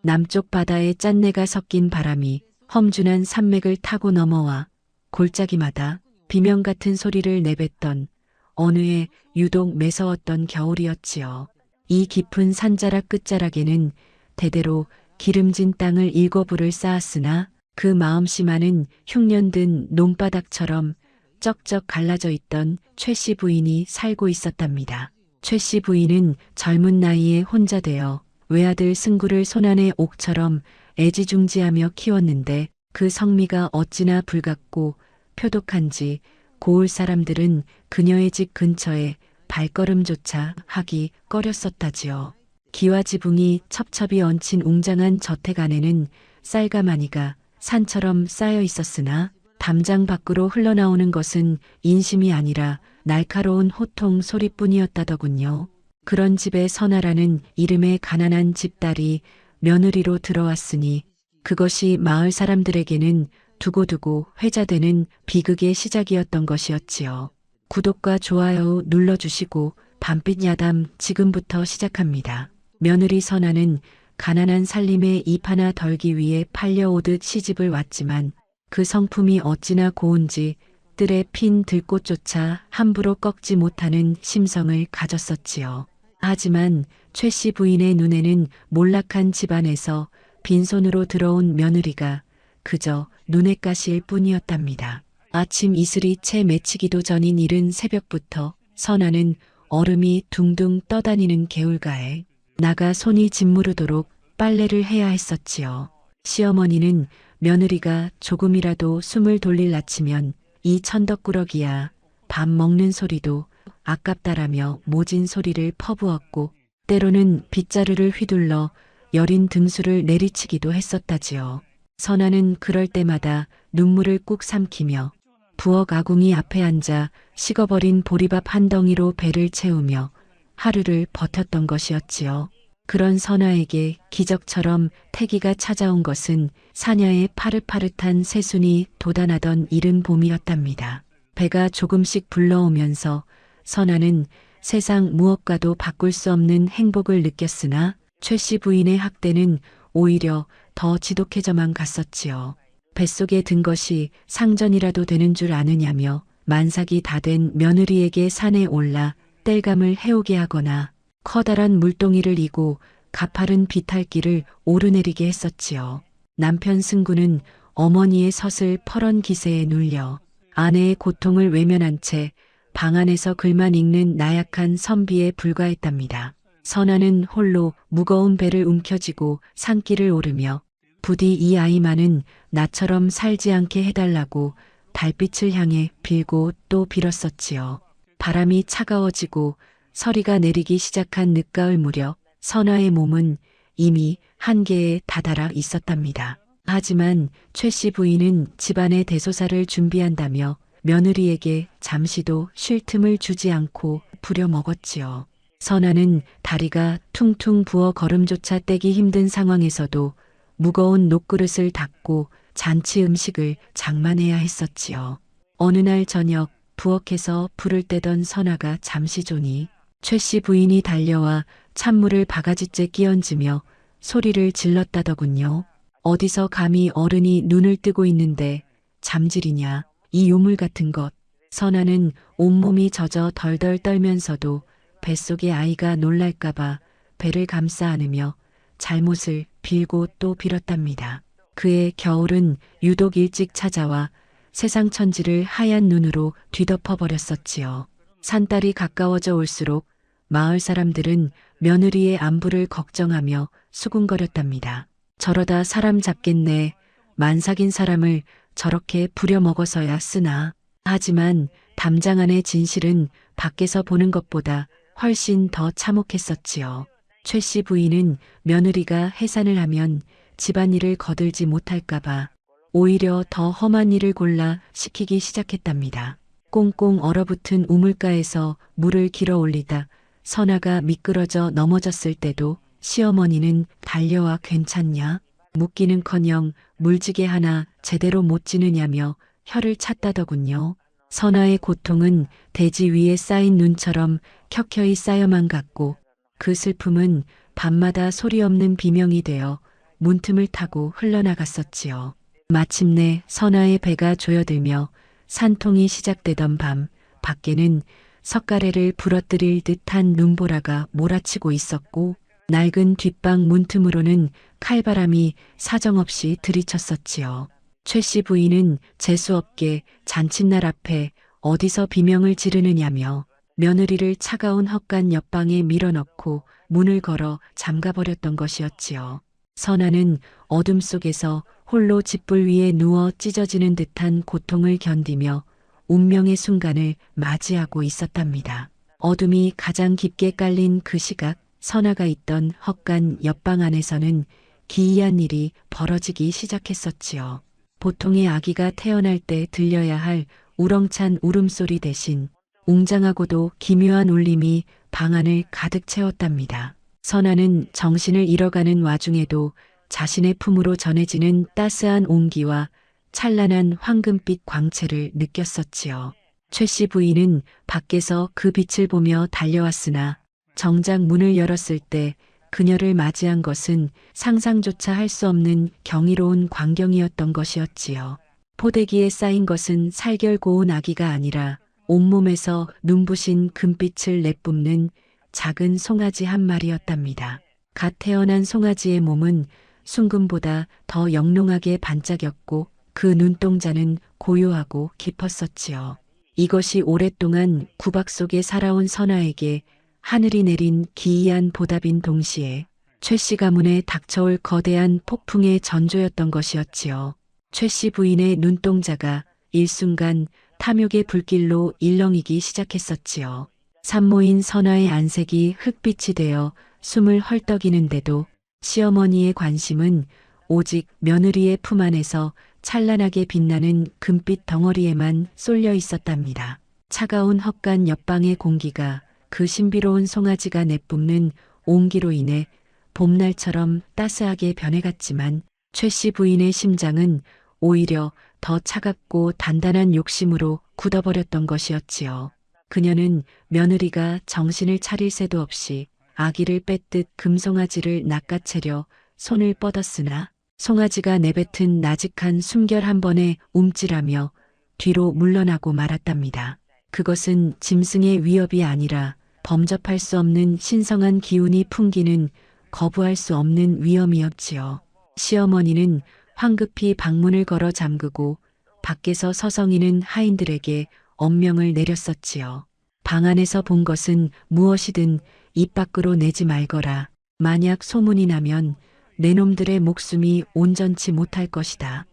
남쪽 바다에 짠내가 섞인 바람이 험준한 산맥을 타고 넘어와 골짜기마다 비명 같은 소리를 내뱉던 어느 해 유독 매서웠던 겨울이었지요. 이 깊은 산자락 끝자락에는 대대로 기름진 땅을 일거부를 쌓았으나 그 마음씨만은 흉년든 논바닥처럼 쩍쩍 갈라져 있던 최씨 부인이 살고 있었답니다. 최씨 부인은 젊은 나이에 혼자 되어 외아들 승구를 손안의 옥처럼 애지중지하며 키웠는데 그 성미가 어찌나 불같고 표독한지 고을 사람들은 그녀의 집 근처에 발걸음조차 하기 꺼렸었다지요. 기와 지붕이 첩첩이 얹힌 웅장한 저택 안에는 쌀가마니가 산처럼 쌓여 있었으나 담장 밖으로 흘러나오는 것은 인심이 아니라 날카로운 호통 소리뿐이었다더군요. 그런 집에 선아라는 이름의 가난한 집딸이 며느리로 들어왔으니 그것이 마을 사람들에게는 두고두고 회자되는 비극의 시작이었던 것이었지요. 구독과 좋아요 눌러주시고 밤빛 야담 지금부터 시작합니다. 며느리 선아는 가난한 살림에 입 하나 덜기 위해 팔려오듯 시집을 왔지만 그 성품이 어찌나 고운지 뜰에 핀 들꽃조차 함부로 꺾지 못하는 심성을 가졌었지요. 하지만 최씨 부인의 눈에는 몰락한 집안에서 빈손으로 들어온 며느리가 그저 눈엣 가시일 뿐이었답니다. 아침 이슬이 채 맺히기도 전인 이른 새벽부터 선아는 얼음이 둥둥 떠다니는 개울가에 나가 손이 짓무르도록 빨래를 해야 했었지요. 시어머니는 며느리가 조금이라도 숨을 돌릴 낯이면 이 천덕꾸러기야 밥 먹는 소리도 아깝다라며 모진 소리를 퍼부었고 때로는 빗자루를 휘둘러 여린 등수를 내리치기도 했었다지요. 선아는 그럴 때마다 눈물을 꾹 삼키며 부엌 아궁이 앞에 앉아 식어버린 보리밥 한 덩이로 배를 채우며 하루를 버텼던 것이었지요. 그런 선아에게 기적처럼 태기가 찾아온 것은 사냐의 파릇파릇한 새순이 돋아나던 이른 봄이었답니다. 배가 조금씩 불러오면서 선아는 세상 무엇과도 바꿀 수 없는 행복을 느꼈으나 최씨 부인의 학대는 오히려 더 지독해져만 갔었지요. 뱃속에 든 것이 상전이라도 되는 줄 아느냐며 만삭이 다 된 며느리에게 산에 올라 땔감을 해오게 하거나 커다란 물동이를 이고 가파른 비탈길을 오르내리게 했었지요. 남편 승구는 어머니의 서슬 퍼런 기세에 눌려 아내의 고통을 외면한 채 방 안에서 글만 읽는 나약한 선비에 불과했답니다. 선아는 홀로 무거운 배를 움켜쥐고 산길을 오르며 부디 이 아이만은 나처럼 살지 않게 해달라고 달빛을 향해 빌고 또 빌었었지요. 바람이 차가워지고 서리가 내리기 시작한 늦가을 무렵 선아의 몸은 이미 한계에 다다라 있었답니다. 하지만 최씨 부인은 집안의 대소사를 준비한다며 며느리에게 잠시도 쉴 틈을 주지 않고 부려먹었지요. 선아는 다리가 퉁퉁 부어 걸음조차 떼기 힘든 상황에서도 무거운 녹그릇을 닦고 잔치 음식을 장만해야 했었지요. 어느 날 저녁 부엌에서 불을 떼던 선아가 잠시 조니 최씨 부인이 달려와 찬물을 바가지째 끼얹으며 소리를 질렀다더군요. 어디서 감히 어른이 눈을 뜨고 있는데 잠질이냐 이 요물 같은 것. 선아는 온몸이 젖어 덜덜 떨면서도 뱃속의 아이가 놀랄까봐 배를 감싸 안으며 잘못을 빌고 또 빌었답니다. 그의 겨울은 유독 일찍 찾아와 세상 천지를 하얀 눈으로 뒤덮어 버렸었지요. 산딸이 가까워져 올수록 마을 사람들은 며느리의 안부를 걱정하며 수군거렸답니다. 저러다 사람 잡겠네. 만삭인 사람을 저렇게 부려먹어서야 쓰나. 하지만 담장 안의 진실은 밖에서 보는 것보다 훨씬 더 참혹했었지요. 최씨 부인은 며느리가 해산을 하면 집안일을 거들지 못할까봐 오히려 더 험한 일을 골라 시키기 시작했답니다. 꽁꽁 얼어붙은 우물가에서 물을 길어 올리다 선아가 미끄러져 넘어졌을 때도 시어머니는 달려와 괜찮냐? 묻기는커녕 물지개 하나 제대로 못 지느냐며 혀를 찼다더군요. 선아의 고통은 대지 위에 쌓인 눈처럼 켜켜이 쌓여만 갔고 그 슬픔은 밤마다 소리 없는 비명이 되어 문틈을 타고 흘러나갔었지요. 마침내 선아의 배가 조여들며 산통이 시작되던 밤, 밖에는 석가래를 부러뜨릴 듯한 눈보라가 몰아치고 있었고 낡은 뒷방 문틈으로는 칼바람이 사정없이 들이쳤었지요. 최 씨 부인은 재수없게 잔칫날 앞에 어디서 비명을 지르느냐며 며느리를 차가운 헛간 옆방에 밀어넣고 문을 걸어 잠가버렸던 것이었지요. 선아는 어둠 속에서 홀로 짓불 위에 누워 찢어지는 듯한 고통을 견디며 운명의 순간을 맞이하고 있었답니다. 어둠이 가장 깊게 깔린 그 시각, 선아가 있던 헛간 옆방 안에서는 기이한 일이 벌어지기 시작했었지요. 보통의 아기가 태어날 때 들려야 할 우렁찬 울음소리 대신 웅장하고도 기묘한 울림이 방 안을 가득 채웠답니다. 선아는 정신을 잃어가는 와중에도 자신의 품으로 전해지는 따스한 온기와 찬란한 황금빛 광채를 느꼈었지요. 최 씨 부인은 밖에서 그 빛을 보며 달려왔으나 정작 문을 열었을 때 그녀를 맞이한 것은 상상조차 할 수 없는 경이로운 광경이었던 것이었지요. 포대기에 쌓인 것은 살결 고운 아기가 아니라 온몸에서 눈부신 금빛을 내뿜는 작은 송아지 한 마리였답니다. 갓 태어난 송아지의 몸은 순금보다 더 영롱하게 반짝였고 그 눈동자는 고요하고 깊었었지요. 이것이 오랫동안 구박 속에 살아온 선아에게 하늘이 내린 기이한 보답인 동시에 최 씨 가문에 닥쳐올 거대한 폭풍의 전조였던 것이었지요. 최 씨 부인의 눈동자가 일순간 탐욕의 불길로 일렁이기 시작했었지요. 산모인 선아의 안색이 흑빛이 되어 숨을 헐떡이는데도 시어머니의 관심은 오직 며느리의 품 안에서 찬란하게 빛나는 금빛 덩어리에만 쏠려 있었답니다. 차가운 헛간 옆방의 공기가 그 신비로운 송아지가 내뿜는 온기로 인해 봄날처럼 따스하게 변해갔지만 최 씨 부인의 심장은 오히려 더 차갑고 단단한 욕심으로 굳어버렸던 것이었지요. 그녀는 며느리가 정신을 차릴 새도 없이 아기를 뺏듯 금송아지를 낚아채려 손을 뻗었으나 송아지가 내뱉은 나직한 숨결 한 번에 움찔하며 뒤로 물러나고 말았답니다. 그것은 짐승의 위협이 아니라 범접할 수 없는 신성한 기운이 풍기는 거부할 수 없는 위험이었지요. 시어머니는 황급히 방문을 걸어 잠그고 밖에서 서성이는 하인들에게 엄명을 내렸었지요. 방 안에서 본 것은 무엇이든 입 밖으로 내지 말거라. 만약 소문이 나면 내 놈들의 목숨이 온전치 못할 것이다.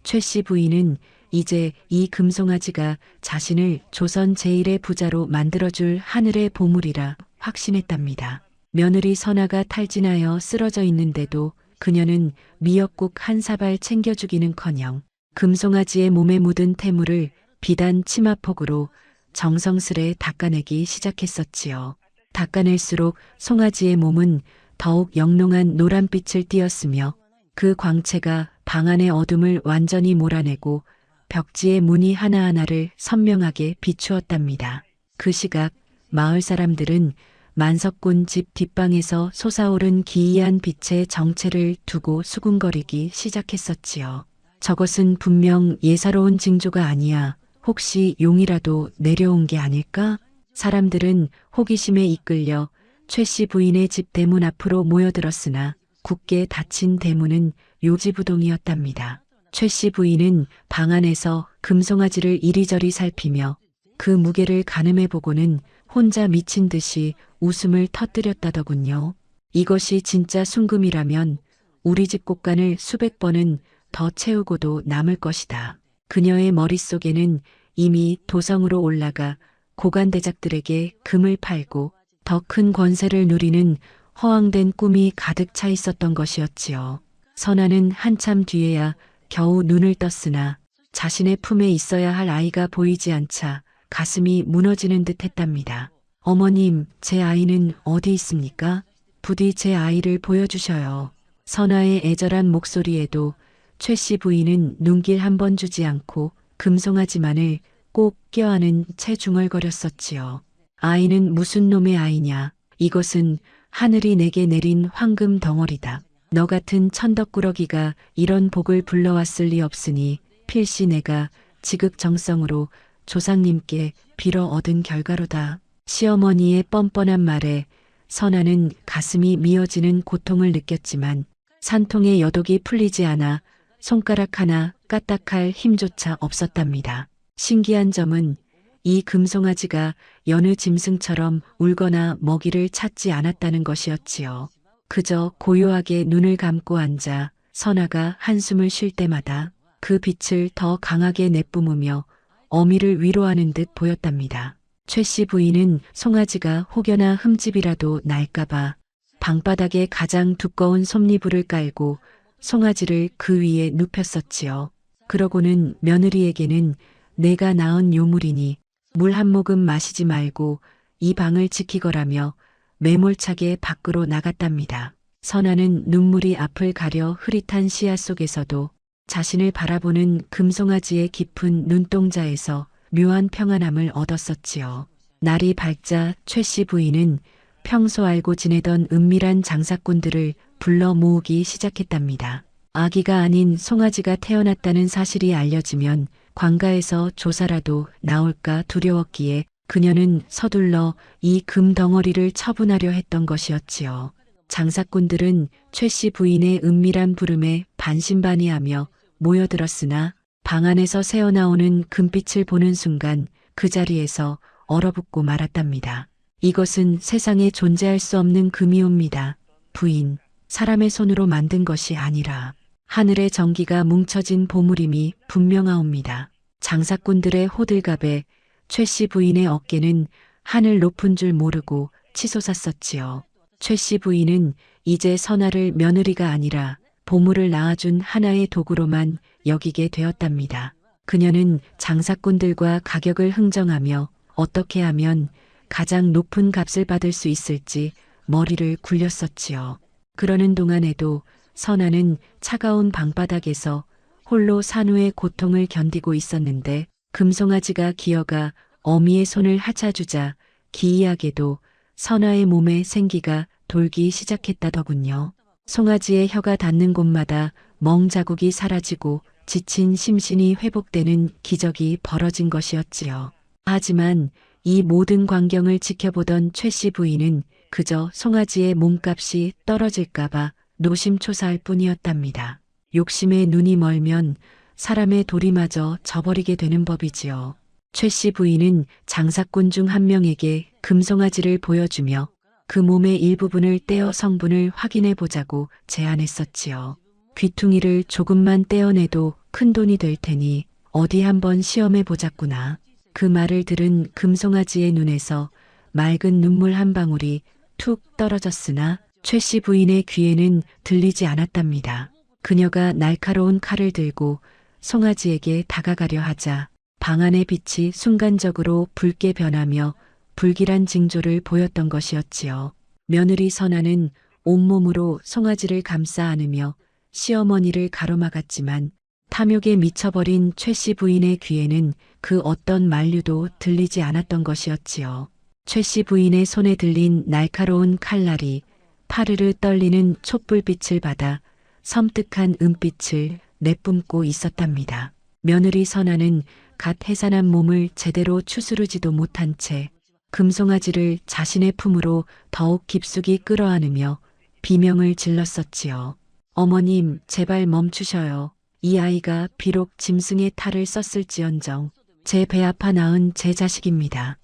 최 씨 부인은 이제 이 금송아지가 자신을 조선 제1의 부자로 만들어줄 하늘의 보물이라 확신했답니다. 며느리 선아가 탈진하여 쓰러져 있는데도 그녀는 미역국 한 사발 챙겨주기는커녕 금송아지의 몸에 묻은 태물을 비단 치마폭으로 정성스레 닦아내기 시작했었지요. 닦아낼수록 송아지의 몸은 더욱 영롱한 노란빛을 띠었으며 그 광채가 방 안의 어둠을 완전히 몰아내고 벽지의 무늬 하나하나를 선명하게 비추었답니다. 그 시각 마을 사람들은 만석군 집 뒷방에서 솟아오른 기이한 빛의 정체를 두고 수군거리기 시작했었지요. 저것은 분명 예사로운 징조가 아니야. 혹시 용이라도 내려온 게 아닐까? 사람들은 호기심에 이끌려 최 씨 부인의 집 대문 앞으로 모여들었으나 굳게 닫힌 대문은 요지부동이었답니다. 최 씨 부인은 방 안에서 금송아지를 이리저리 살피며 그 무게를 가늠해보고는 혼자 미친 듯이 웃음을 터뜨렸다더군요. 이것이 진짜 순금이라면 우리 집 곳간을 수백 번은 더 채우고도 남을 것이다. 그녀의 머릿속에는 이미 도성으로 올라가 고관대작들에게 금을 팔고 더 큰 권세를 누리는 허황된 꿈이 가득 차 있었던 것이었지요. 선아는 한참 뒤에야 겨우 눈을 떴으나 자신의 품에 있어야 할 아이가 보이지 않자 가슴이 무너지는 듯 했답니다. 어머님, 제 아이는 어디 있습니까? 부디 제 아이를 보여주셔요. 선아의 애절한 목소리에도 최 씨 부인은 눈길 한 번 주지 않고 금송아지만을 꼭 껴안은 채 중얼거렸었지요. 아이는 무슨 놈의 아이냐. 이것은 하늘이 내게 내린 황금 덩어리다. 너 같은 천덕꾸러기가 이런 복을 불러왔을 리 없으니 필시 내가 지극정성으로 조상님께 빌어 얻은 결과로다. 시어머니의 뻔뻔한 말에 선아는 가슴이 미어지는 고통을 느꼈지만 산통의 여독이 풀리지 않아 손가락 하나 까딱할 힘조차 없었답니다. 신기한 점은 이 금송아지가 여느 짐승처럼 울거나 먹이를 찾지 않았다는 것이었지요. 그저 고요하게 눈을 감고 앉아 선아가 한숨을 쉴 때마다 그 빛을 더 강하게 내뿜으며 어미를 위로하는 듯 보였답니다. 최 씨 부인은 송아지가 혹여나 흠집이라도 날까봐 방바닥에 가장 두꺼운 솜니부를 깔고 송아지를 그 위에 눕혔었지요. 그러고는 며느리에게는 내가 낳은 요물이니 물 한 모금 마시지 말고 이 방을 지키거라며 매몰차게 밖으로 나갔답니다. 선아는 눈물이 앞을 가려 흐릿한 시야 속에서도 자신을 바라보는 금송아지의 깊은 눈동자에서 묘한 평안함을 얻었었지요. 날이 밝자 최 씨 부인은 평소 알고 지내던 은밀한 장사꾼들을 불러 모으기 시작했답니다. 아기가 아닌 송아지가 태어났다는 사실이 알려지면 관가에서 조사라도 나올까 두려웠기에 그녀는 서둘러 이 금덩어리를 처분하려 했던 것이었지요. 장사꾼들은 최 씨 부인의 은밀한 부름에 반신반의하며 모여들었으나 방 안에서 새어나오는 금빛을 보는 순간 그 자리에서 얼어붙고 말았답니다. 이것은 세상에 존재할 수 없는 금이옵니다. 부인, 사람의 손으로 만든 것이 아니라 하늘의 전기가 뭉쳐진 보물임이 분명하옵니다. 장사꾼들의 호들갑에 최 씨 부인의 어깨는 하늘 높은 줄 모르고 치솟았었지요. 최 씨 부인은 이제 선아를 며느리가 아니라 보물을 낳아준 하나의 도구로만 여기게 되었답니다. 그녀는 장사꾼들과 가격을 흥정하며 어떻게 하면 가장 높은 값을 받을 수 있을지 머리를 굴렸었지요. 그러는 동안에도 선아는 차가운 방바닥에서 홀로 산후의 고통을 견디고 있었는데 금송아지가 기어가 어미의 손을 하차주자 기이하게도 선아의 몸에 생기가 돌기 시작했다더군요. 송아지의 혀가 닿는 곳마다 멍 자국이 사라지고 지친 심신이 회복되는 기적이 벌어진 것이었지요. 하지만 이 모든 광경을 지켜보던 최 씨 부인은 그저 송아지의 몸값이 떨어질까봐 노심초사할 뿐이었답니다. 욕심에 눈이 멀면 사람의 도리마저 저버리게 되는 법이지요. 최 씨 부인은 장사꾼 중 한 명에게 금송아지를 보여주며 그 몸의 일부분을 떼어 성분을 확인해 보자고 제안했었지요. 귀퉁이를 조금만 떼어내도 큰 돈이 될 테니 어디 한번 시험해 보자꾸나. 그 말을 들은 금송아지의 눈에서 맑은 눈물 한 방울이 툭 떨어졌으나 최 씨 부인의 귀에는 들리지 않았답니다. 그녀가 날카로운 칼을 들고 송아지에게 다가가려 하자 방 안의 빛이 순간적으로 붉게 변하며 불길한 징조를 보였던 것이었지요. 며느리 선아는 온몸으로 송아지를 감싸 안으며 시어머니를 가로막았지만 탐욕에 미쳐버린 최 씨 부인의 귀에는 그 어떤 만류도 들리지 않았던 것이었지요. 최 씨 부인의 손에 들린 날카로운 칼날이 파르르 떨리는 촛불빛을 받아 섬뜩한 은빛을 내뿜고 있었답니다. 며느리 선아는 갓 해산한 몸을 제대로 추스르지도 못한 채 금송아지를 자신의 품으로 더욱 깊숙이 끌어안으며 비명을 질렀었지요. 어머님, 제발 멈추셔요. 이 아이가 비록 짐승의 탈을 썼을지언정 제 배 아파 낳은 제 자식입니다.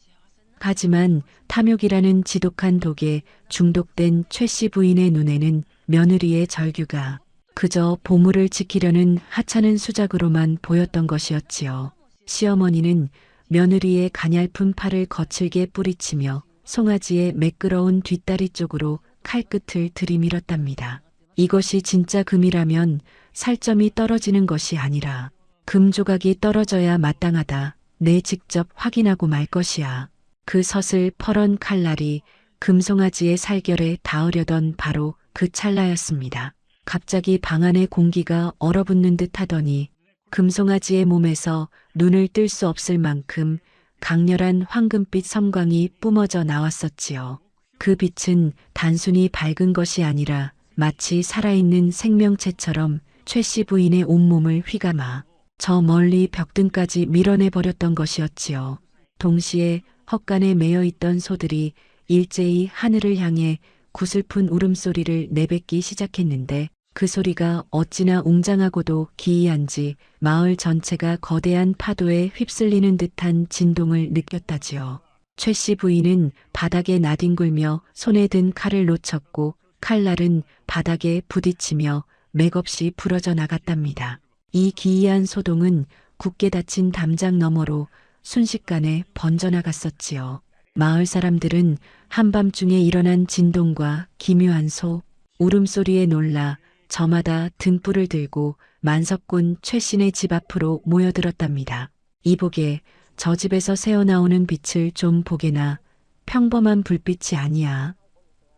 하지만 탐욕이라는 지독한 독에 중독된 최 씨 부인의 눈에는 며느리의 절규가 그저 보물을 지키려는 하찮은 수작으로만 보였던 것이었지요. 시어머니는 며느리의 가냘픈 팔을 거칠게 뿌리치며 송아지의 매끄러운 뒷다리 쪽으로 칼끝을 들이밀었답니다. 이것이 진짜 금이라면 살점이 떨어지는 것이 아니라 금 조각이 떨어져야 마땅하다. 내 직접 확인하고 말 것이야. 그 서슬 퍼런 칼날이 금송아지의 살결에 닿으려던 바로 그 찰나였습니다. 갑자기 방 안의 공기가 얼어붙는 듯 하더니 금송아지의 몸에서 눈을 뜰 수 없을 만큼 강렬한 황금빛 섬광이 뿜어져 나왔었지요. 그 빛은 단순히 밝은 것이 아니라 마치 살아있는 생명체처럼 최 씨 부인의 온몸을 휘감아 저 멀리 벽등까지 밀어내버렸던 것이었지요. 동시에 헛간에 매여 있던 소들이 일제히 하늘을 향해 구슬픈 울음소리를 내뱉기 시작했는데 그 소리가 어찌나 웅장하고도 기이한지 마을 전체가 거대한 파도에 휩쓸리는 듯한 진동을 느꼈다지요. 최 씨 부인은 바닥에 나뒹굴며 손에 든 칼을 놓쳤고 칼날은 바닥에 부딪히며 맥없이 부러져 나갔답니다. 이 기이한 소동은 굳게 닫힌 담장 너머로 순식간에 번져나갔었지요. 마을 사람들은 한밤중에 일어난 진동과 기묘한 울음소리에 놀라 저마다 등불을 들고 만석군 최씨네 집 앞으로 모여들었답니다. 이보게 저 집에서 새어나오는 빛을 좀 보게나 평범한 불빛이 아니야.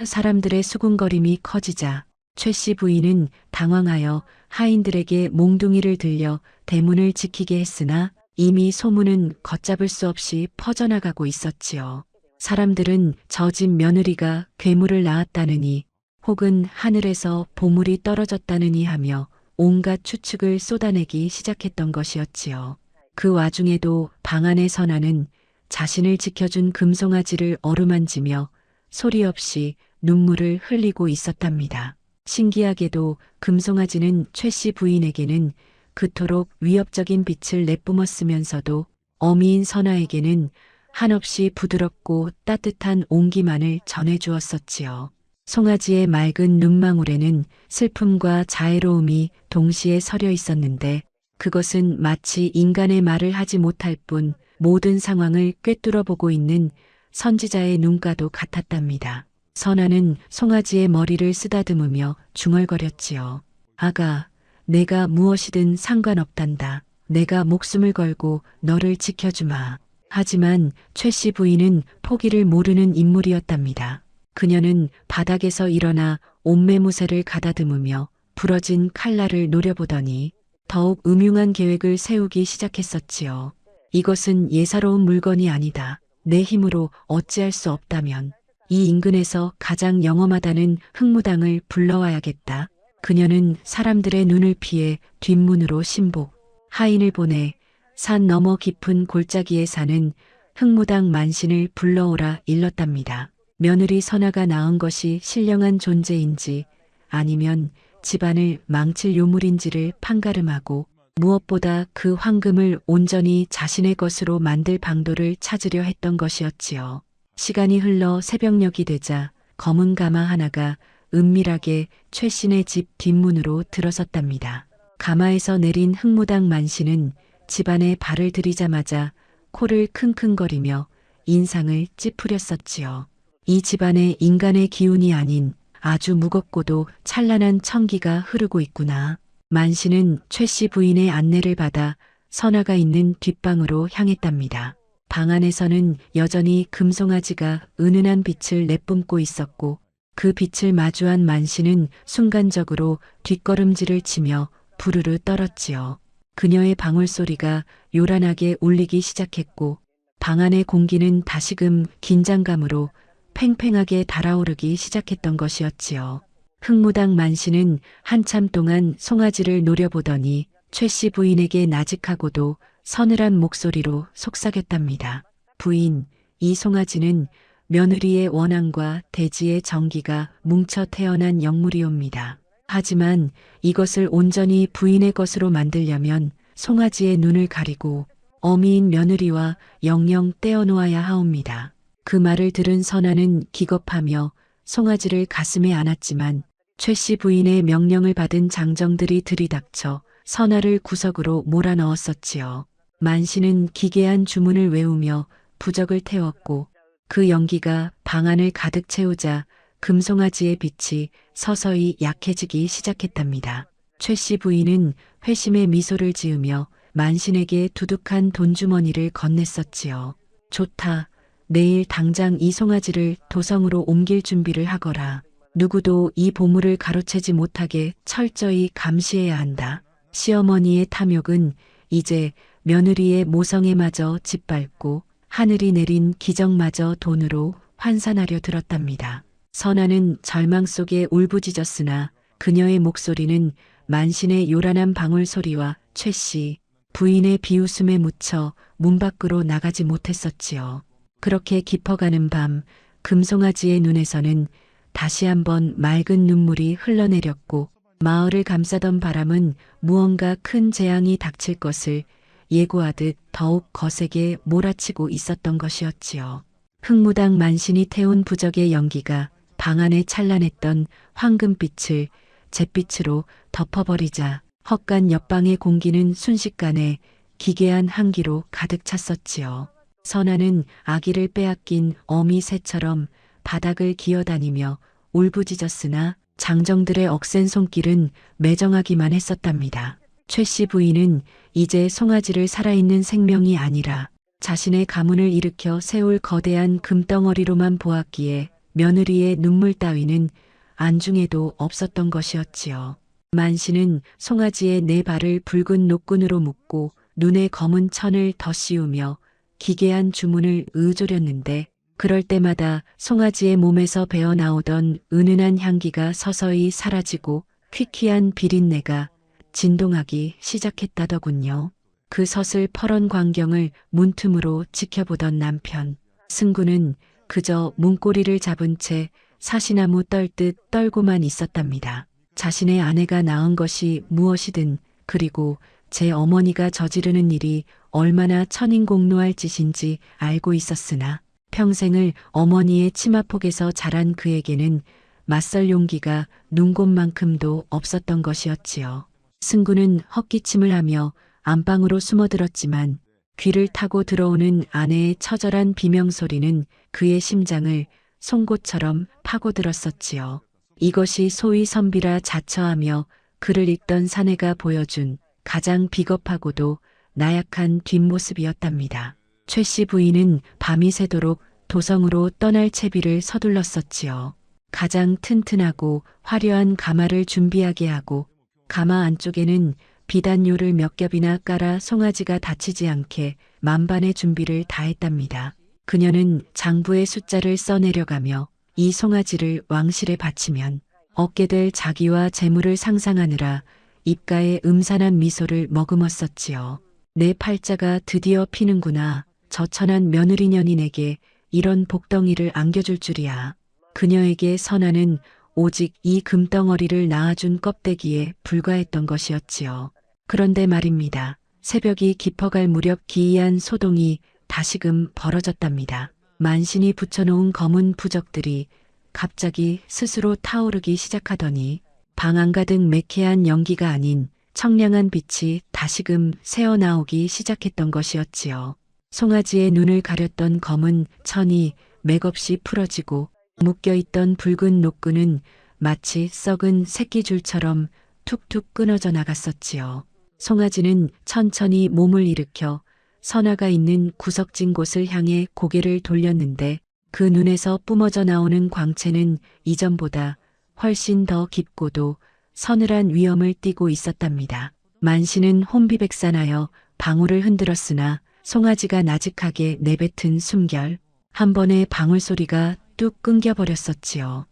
사람들의 수군거림이 커지자 최씨 부인은 당황하여 하인들에게 몽둥이를 들려 대문을 지키게 했으나 이미 소문은 걷잡을 수 없이 퍼져나가고 있었지요. 사람들은 저 집 며느리가 괴물을 낳았다느니 혹은 하늘에서 보물이 떨어졌다느니 하며 온갖 추측을 쏟아내기 시작했던 것이었지요. 그 와중에도 방 안의 선아는 자신을 지켜준 금송아지를 어루만지며 소리 없이 눈물을 흘리고 있었답니다. 신기하게도 금송아지는 최 씨 부인에게는 그토록 위협적인 빛을 내뿜었으면서도 어미인 선아에게는 한없이 부드럽고 따뜻한 온기만을 전해주었었지요. 송아지의 맑은 눈망울에는 슬픔과 자애로움이 동시에 서려 있었는데 그것은 마치 인간의 말을 하지 못할 뿐 모든 상황을 꿰뚫어 보고 있는 선지자의 눈과도 같았답니다. 선아는 송아지의 머리를 쓰다듬으며 중얼거렸지요. 아가, 내가 무엇이든 상관없단다. 내가 목숨을 걸고 너를 지켜주마. 하지만 최 씨 부인은 포기를 모르는 인물이었답니다. 그녀는 바닥에서 일어나 옷매무새를 가다듬으며 부러진 칼날을 노려보더니 더욱 음흉한 계획을 세우기 시작했었지요. 이것은 예사로운 물건이 아니다. 내 힘으로 어찌할 수 없다면 이 인근에서 가장 영험하다는 흑무당을 불러와야겠다. 그녀는 사람들의 눈을 피해 뒷문으로 신복, 하인을 보내 산 너머 깊은 골짜기에 사는 흑무당 만신을 불러오라 일렀답니다. 며느리 선아가 낳은 것이 신령한 존재인지 아니면 집안을 망칠 요물인지를 판가름하고 무엇보다 그 황금을 온전히 자신의 것으로 만들 방도를 찾으려 했던 것이었지요. 시간이 흘러 새벽녘이 되자 검은 가마 하나가 은밀하게 최 씨네 집 뒷문으로 들어섰답니다. 가마에서 내린 흑무당 만신은 집안에 발을 들이자마자 코를 킁킁거리며 인상을 찌푸렸었지요. 이 집안에 인간의 기운이 아닌 아주 무겁고도 찬란한 청기가 흐르고 있구나. 만신은 최 씨 부인의 안내를 받아 선아가 있는 뒷방으로 향했답니다. 방 안에서는 여전히 금송아지가 은은한 빛을 내뿜고 있었고 그 빛을 마주한 만신은 순간적으로 뒷걸음질을 치며 부르르 떨었지요. 그녀의 방울소리가 요란하게 울리기 시작했고 방 안의 공기는 다시금 긴장감으로 팽팽하게 달아오르기 시작했던 것이었지요. 흑무당 만신은 한참 동안 송아지를 노려보더니 최 씨 부인에게 나직하고도 서늘한 목소리로 속삭였답니다. 부인, 이 송아지는 며느리의 원앙과 대지의 정기가 뭉쳐 태어난 영물이옵니다. 하지만 이것을 온전히 부인의 것으로 만들려면 송아지의 눈을 가리고 어미인 며느리와 영영 떼어놓아야 하옵니다. 그 말을 들은 선아는 기겁하며 송아지를 가슴에 안았지만 최 씨 부인의 명령을 받은 장정들이 들이닥쳐 선아를 구석으로 몰아넣었었지요. 만신은 기괴한 주문을 외우며 부적을 태웠고 그 연기가 방 안을 가득 채우자 금송아지의 빛이 서서히 약해지기 시작했답니다. 최 씨 부인은 회심의 미소를 지으며 만신에게 두둑한 돈주머니를 건넸었지요. 좋다. 내일 당장 이 송아지를 도성으로 옮길 준비를 하거라. 누구도 이 보물을 가로채지 못하게 철저히 감시해야 한다. 시어머니의 탐욕은 이제 며느리의 모성애마저 짓밟고 하늘이 내린 기적마저 돈으로 환산하려 들었답니다. 선아는 절망 속에 울부짖었으나 그녀의 목소리는 만신의 요란한 방울 소리와 최씨 부인의 비웃음에 묻혀 문 밖으로 나가지 못했었지요. 그렇게 깊어가는 밤 금송아지의 눈에서는 다시 한번 맑은 눈물이 흘러내렸고 마을을 감싸던 바람은 무언가 큰 재앙이 닥칠 것을 예고하듯 더욱 거세게 몰아치고 있었던 것이었지요. 흑무당 만신이 태운 부적의 연기가 방 안에 찬란했던 황금빛을 잿빛으로 덮어버리자 헛간 옆방의 공기는 순식간에 기괴한 한기로 가득 찼었지요. 선아는 아기를 빼앗긴 어미 새처럼 바닥을 기어다니며 울부짖었으나 장정들의 억센 손길은 매정하기만 했었답니다. 최씨 부인은 이제 송아지를 살아있는 생명이 아니라 자신의 가문을 일으켜 세울 거대한 금덩어리로만 보았기에 며느리의 눈물 따위는 안중에도 없었던 것이었지요. 만신은 송아지의 네 발을 붉은 노끈으로 묶고 눈에 검은 천을 덧씌우며 기괴한 주문을 의조렸는데 그럴 때마다 송아지의 몸에서 배어나오던 은은한 향기가 서서히 사라지고 퀴퀴한 비린내가 진동하기 시작했다더군요. 그 서슬 퍼런 광경을 문틈으로 지켜보던 남편 승구는 그저 문고리를 잡은 채 사시나무 떨듯 떨고만 있었답니다. 자신의 아내가 낳은 것이 무엇이든 그리고 제 어머니가 저지르는 일이 얼마나 천인공노할 짓인지 알고 있었으나 평생을 어머니의 치마폭에서 자란 그에게는 맞설 용기가 눈곱만큼도 없었던 것이었지요. 승구는 헛기침을 하며 안방으로 숨어들었지만 귀를 타고 들어오는 아내의 처절한 비명소리는 그의 심장을 송곳처럼 파고들었었지요. 이것이 소위 선비라 자처하며 그를 읽던 사내가 보여준 가장 비겁하고도 나약한 뒷모습이었답니다. 최씨 부인은 밤이 새도록 도성으로 떠날 채비를 서둘렀었지요. 가장 튼튼하고 화려한 가마를 준비하게 하고 가마 안쪽에는 비단요를 몇 겹이나 깔아 송아지가 다치지 않게 만반의 준비를 다했답니다. 그녀는 장부의 숫자를 써내려가며 이 송아지를 왕실에 바치면 얻게 될 자기와 재물을 상상하느라 입가에 음산한 미소를 머금었었지요. 내 팔자가 드디어 피는구나. 저 천한 며느리년인에게 이런 복덩이를 안겨줄 줄이야. 그녀에게 선아는 오직 이 금덩어리를 낳아준 껍데기에 불과했던 것이었지요. 그런데 말입니다. 새벽이 깊어갈 무렵 기이한 소동이 다시금 벌어졌답니다. 만신이 붙여놓은 검은 부적들이 갑자기 스스로 타오르기 시작하더니 방 안가득 매캐한 연기가 아닌 청량한 빛이 다시금 새어나오기 시작했던 것이었지요. 송아지의 눈을 가렸던 검은 천이 맥없이 풀어지고 묶여있던 붉은 노끈은 마치 썩은 새끼줄처럼 툭툭 끊어져 나갔었지요. 송아지는 천천히 몸을 일으켜 선아가 있는 구석진 곳을 향해 고개를 돌렸는데 그 눈에서 뿜어져 나오는 광채는 이전보다 훨씬 더 깊고도 서늘한 위엄을 띠고 있었답니다. 만신은 혼비백산하여 방울을 흔들었으나 송아지가 나직하게 내뱉은 숨결 한 번에 방울 소리가 뚝 끊겨버렸었지요.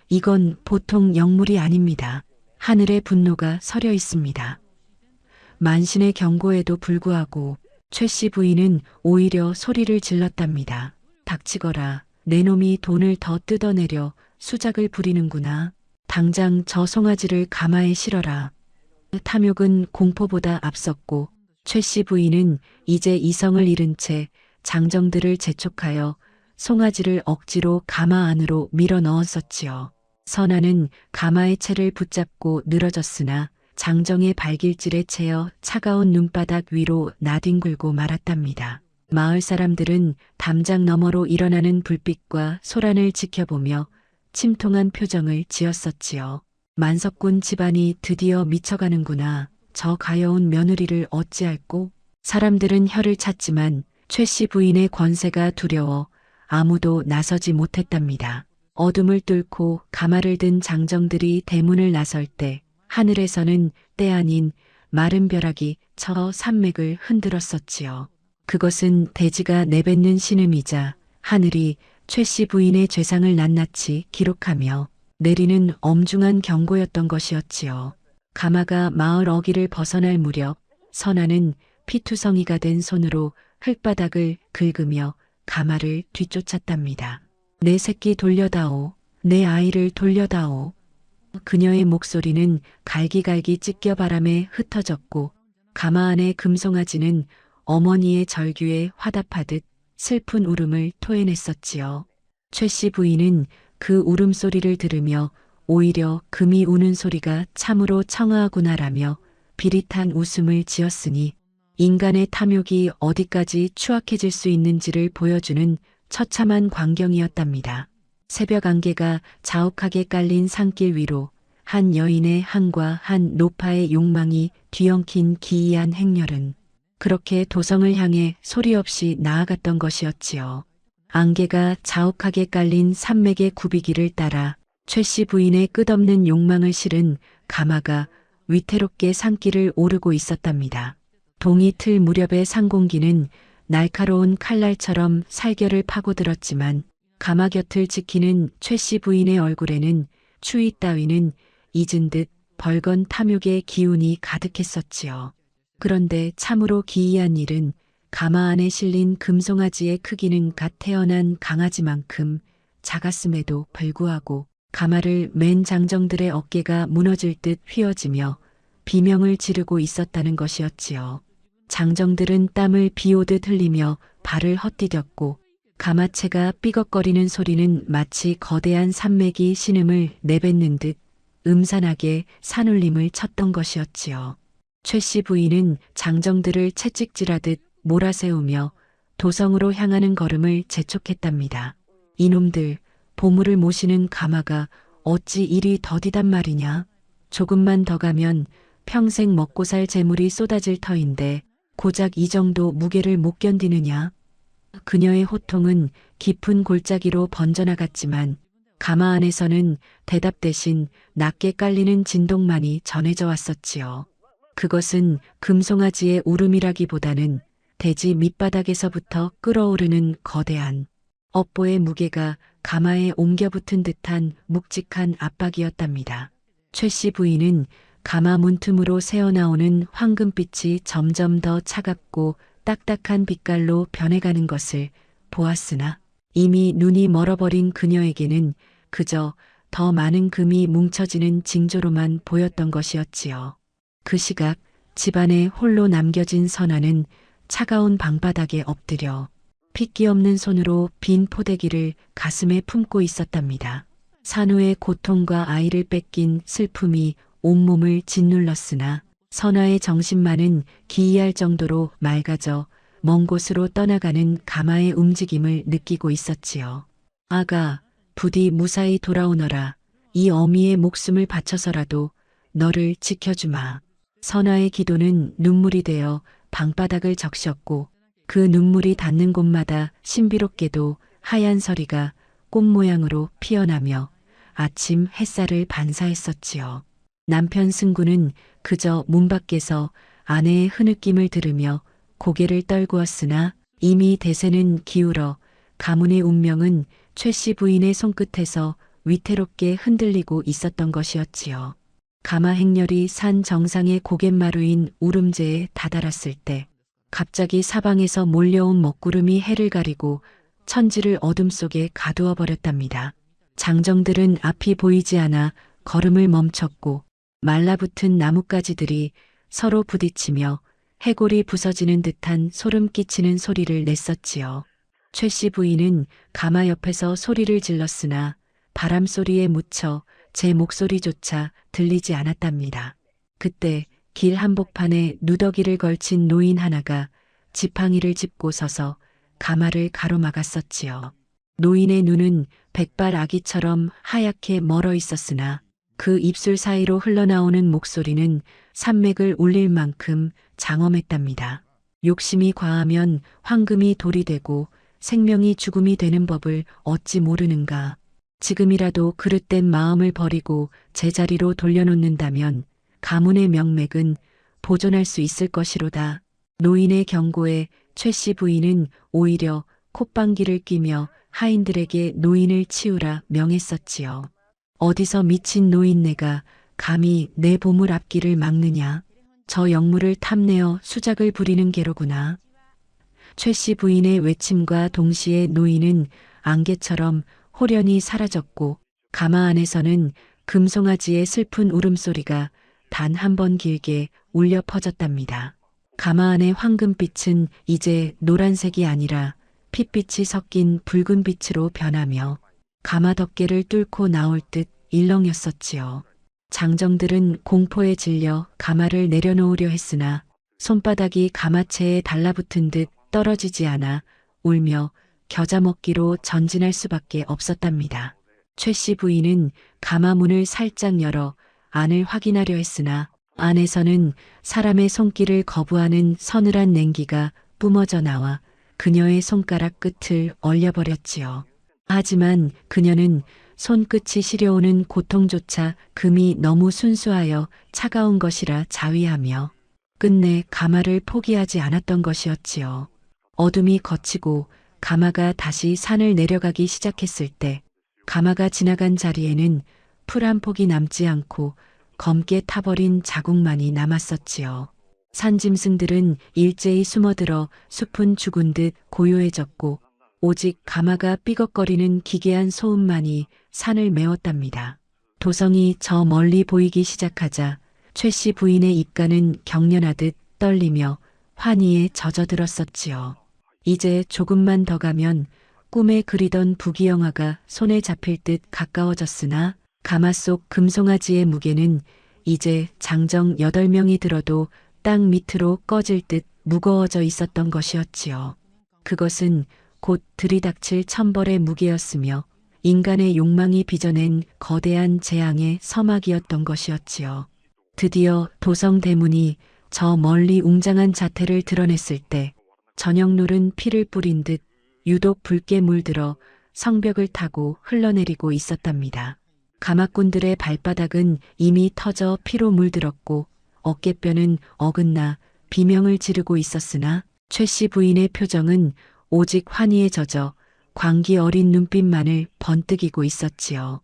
이건 보통 영물이 아닙니다. 하늘의 분노가 서려 있습니다. 만신의 경고에도 불구하고 최씨 부인은 오히려 소리를 질렀답니다. 닥치거라. 내 놈이 돈을 더 뜯어내려 수작을 부리는구나. 당장 저 송아지를 가마에 실어라. 탐욕은 공포보다 앞섰고 최씨 부인은 이제 이성을 잃은 채 장정들을 재촉하여 송아지를 억지로 가마 안으로 밀어 넣었었지요. 선아는 가마의 채를 붙잡고 늘어졌으나 장정의 발길질에 채여 차가운 눈바닥 위로 나뒹굴고 말았답니다. 마을 사람들은 담장 너머로 일어나는 불빛과 소란을 지켜보며 침통한 표정을 지었었지요. 만석군 집안이 드디어 미쳐가는구나. 저 가여운 며느리를 어찌할꼬? 사람들은 혀를 찼지만 최씨 부인의 권세가 두려워 아무도 나서지 못했답니다. 어둠을 뚫고 가마를 든 장정들이 대문을 나설 때 하늘에서는 때 아닌 마른 벼락이 저 산맥을 흔들었었지요. 그것은 대지가 내뱉는 신음이자 하늘이 최 씨 부인의 죄상을 낱낱이 기록하며 내리는 엄중한 경고였던 것이었지요. 가마가 마을 어귀를 벗어날 무렵 선아는 피투성이가 된 손으로 흙바닥을 긁으며 가마를 뒤쫓았답니다. 내 새끼 돌려다오. 내 아이를 돌려다오. 그녀의 목소리는 갈기갈기 찢겨 바람에 흩어졌고 가마 안의 금송아지는 어머니의 절규에 화답하듯 슬픈 울음을 토해냈었지요. 최 씨 부인은 그 울음소리를 들으며 오히려 금이 우는 소리가 참으로 청아하구나라며 비릿한 웃음을 지었으니 인간의 탐욕이 어디까지 추악해질 수 있는지를 보여주는 처참한 광경이었답니다. 새벽 안개가 자욱하게 깔린 산길 위로 한 여인의 한과 한 노파의 욕망이 뒤엉킨 기이한 행렬은 그렇게 도성을 향해 소리 없이 나아갔던 것이었지요. 안개가 자욱하게 깔린 산맥의 굽이기를 따라 최 씨 부인의 끝없는 욕망을 실은 가마가 위태롭게 산길을 오르고 있었답니다. 동이 틀 무렵의 산공기는 날카로운 칼날처럼 살결을 파고들었지만 가마 곁을 지키는 최 씨 부인의 얼굴에는 추위 따위는 잊은 듯 벌건 탐욕의 기운이 가득했었지요. 그런데 참으로 기이한 일은 가마 안에 실린 금송아지의 크기는 갓 태어난 강아지만큼 작았음에도 불구하고 가마를 맨 장정들의 어깨가 무너질 듯 휘어지며 비명을 지르고 있었다는 것이었지요. 장정들은 땀을 비오듯 흘리며 발을 헛디뎠고 가마채가 삐걱거리는 소리는 마치 거대한 산맥이 신음을 내뱉는 듯 음산하게 산울림을 쳤던 것이었지요. 최 씨 부인은 장정들을 채찍질하듯 몰아세우며 도성으로 향하는 걸음을 재촉했답니다. 이놈들, 보물을 모시는 가마가 어찌 이리 더디단 말이냐. 조금만 더 가면 평생 먹고 살 재물이 쏟아질 터인데 고작 이 정도 무게를 못 견디느냐. 그녀의 호통은 깊은 골짜기로 번져나갔지만 가마 안에서는 대답 대신 낮게 깔리는 진동만이 전해져 왔었지요. 그것은 금송아지의 울음이라기보다는 대지 밑바닥에서부터 끓어오르는 거대한 업보의 무게가 가마에 옮겨붙은 듯한 묵직한 압박이었답니다. 최 씨 부인은 가마 문틈으로 새어나오는 황금빛이 점점 더 차갑고 딱딱한 빛깔로 변해가는 것을 보았으나 이미 눈이 멀어버린 그녀에게는 그저 더 많은 금이 뭉쳐지는 징조로만 보였던 것이었지요. 그 시각 집안에 홀로 남겨진 선아는 차가운 방바닥에 엎드려 핏기 없는 손으로 빈 포대기를 가슴에 품고 있었답니다. 산후의 고통과 아이를 뺏긴 슬픔이 온몸을 짓눌렀으나 선아의 정신만은 기이할 정도로 맑아져 먼 곳으로 떠나가는 가마의 움직임을 느끼고 있었지요. 아가, 부디 무사히 돌아오너라. 이 어미의 목숨을 바쳐서라도 너를 지켜주마. 선아의 기도는 눈물이 되어 방바닥을 적셨고 그 눈물이 닿는 곳마다 신비롭게도 하얀 서리가 꽃 모양으로 피어나며 아침 햇살을 반사했었지요. 남편 승구는 그저 문 밖에서 아내의 흐느낌을 들으며 고개를 떨구었으나 이미 대세는 기울어 가문의 운명은 최 씨 부인의 손끝에서 위태롭게 흔들리고 있었던 것이었지요. 가마 행렬이 산 정상의 고갯마루인 우름제에 다다랐을 때 갑자기 사방에서 몰려온 먹구름이 해를 가리고 천지를 어둠 속에 가두어 버렸답니다. 장정들은 앞이 보이지 않아 걸음을 멈췄고 말라붙은 나뭇가지들이 서로 부딪히며 해골이 부서지는 듯한 소름 끼치는 소리를 냈었지요. 최 씨 부인은 가마 옆에서 소리를 질렀으나 바람 소리에 묻혀 제 목소리조차 들리지 않았답니다. 그때 길 한복판에 누더기를 걸친 노인 하나가 지팡이를 짚고 서서 가마를 가로막았었지요. 노인의 눈은 백발 아기처럼 하얗게 멀어 있었으나 그 입술 사이로 흘러나오는 목소리는 산맥을 울릴 만큼 장엄했답니다. 욕심이 과하면 황금이 돌이 되고 생명이 죽음이 되는 법을 어찌 모르는가. 지금이라도 그릇된 마음을 버리고 제자리로 돌려놓는다면 가문의 명맥은 보존할 수 있을 것이로다. 노인의 경고에 최 씨 부인은 오히려 콧방귀를 뀌며 하인들에게 노인을 치우라 명했었지요. 어디서 미친 노인네가 감히 내 보물 앞길을 막느냐. 저 영물을 탐내어 수작을 부리는 게로구나. 최 씨 부인의 외침과 동시에 노인은 안개처럼 호련히 사라졌고 가마 안에서는 금송아지의 슬픈 울음소리가 단 한 번 길게 울려 퍼졌답니다. 가마 안의 황금빛은 이제 노란색이 아니라 핏빛이 섞인 붉은 빛으로 변하며 가마 덮개를 뚫고 나올 듯 일렁였었지요. 장정들은 공포에 질려 가마를 내려놓으려 했으나 손바닥이 가마채에 달라붙은 듯 떨어지지 않아 울며 겨자 먹기로 전진할 수밖에 없었답니다. 최 씨 부인은 가마 문을 살짝 열어 안을 확인하려 했으나 안에서는 사람의 손길을 거부하는 서늘한 냉기가 뿜어져 나와 그녀의 손가락 끝을 얼려버렸지요. 하지만 그녀는 손끝이 시려오는 고통조차 금이 너무 순수하여 차가운 것이라 자위하며 끝내 가마를 포기하지 않았던 것이었지요. 어둠이 걷히고 가마가 다시 산을 내려가기 시작했을 때 가마가 지나간 자리에는 풀 한 폭이 남지 않고 검게 타버린 자국만이 남았었지요. 산짐승들은 일제히 숨어들어 숲은 죽은 듯 고요해졌고 오직 가마가 삐걱거리는 기괴한 소음만이 산을 메웠답니다. 도성이 저 멀리 보이기 시작하자 최 씨 부인의 입가는 경련하듯 떨리며 환희에 젖어들었었지요. 이제 조금만 더 가면 꿈에 그리던 부귀영화가 손에 잡힐 듯 가까워졌으나 가마 속 금송아지의 무게는 이제 장정 8명이 들어도 땅 밑으로 꺼질 듯 무거워져 있었던 것이었지요. 그것은 곧 들이닥칠 천벌의 무게였으며 인간의 욕망이 빚어낸 거대한 재앙의 서막이었던 것이었지요. 드디어 도성 대문이 저 멀리 웅장한 자태를 드러냈을 때 저녁 노른 피를 뿌린 듯 유독 붉게 물들어 성벽을 타고 흘러내리고 있었답니다. 가마꾼들의 발바닥은 이미 터져 피로 물들었고 어깨뼈는 어긋나 비명을 지르고 있었으나 최 씨 부인의 표정은 오직 환희에 젖어 광기 어린 눈빛만을 번뜩이고 있었지요.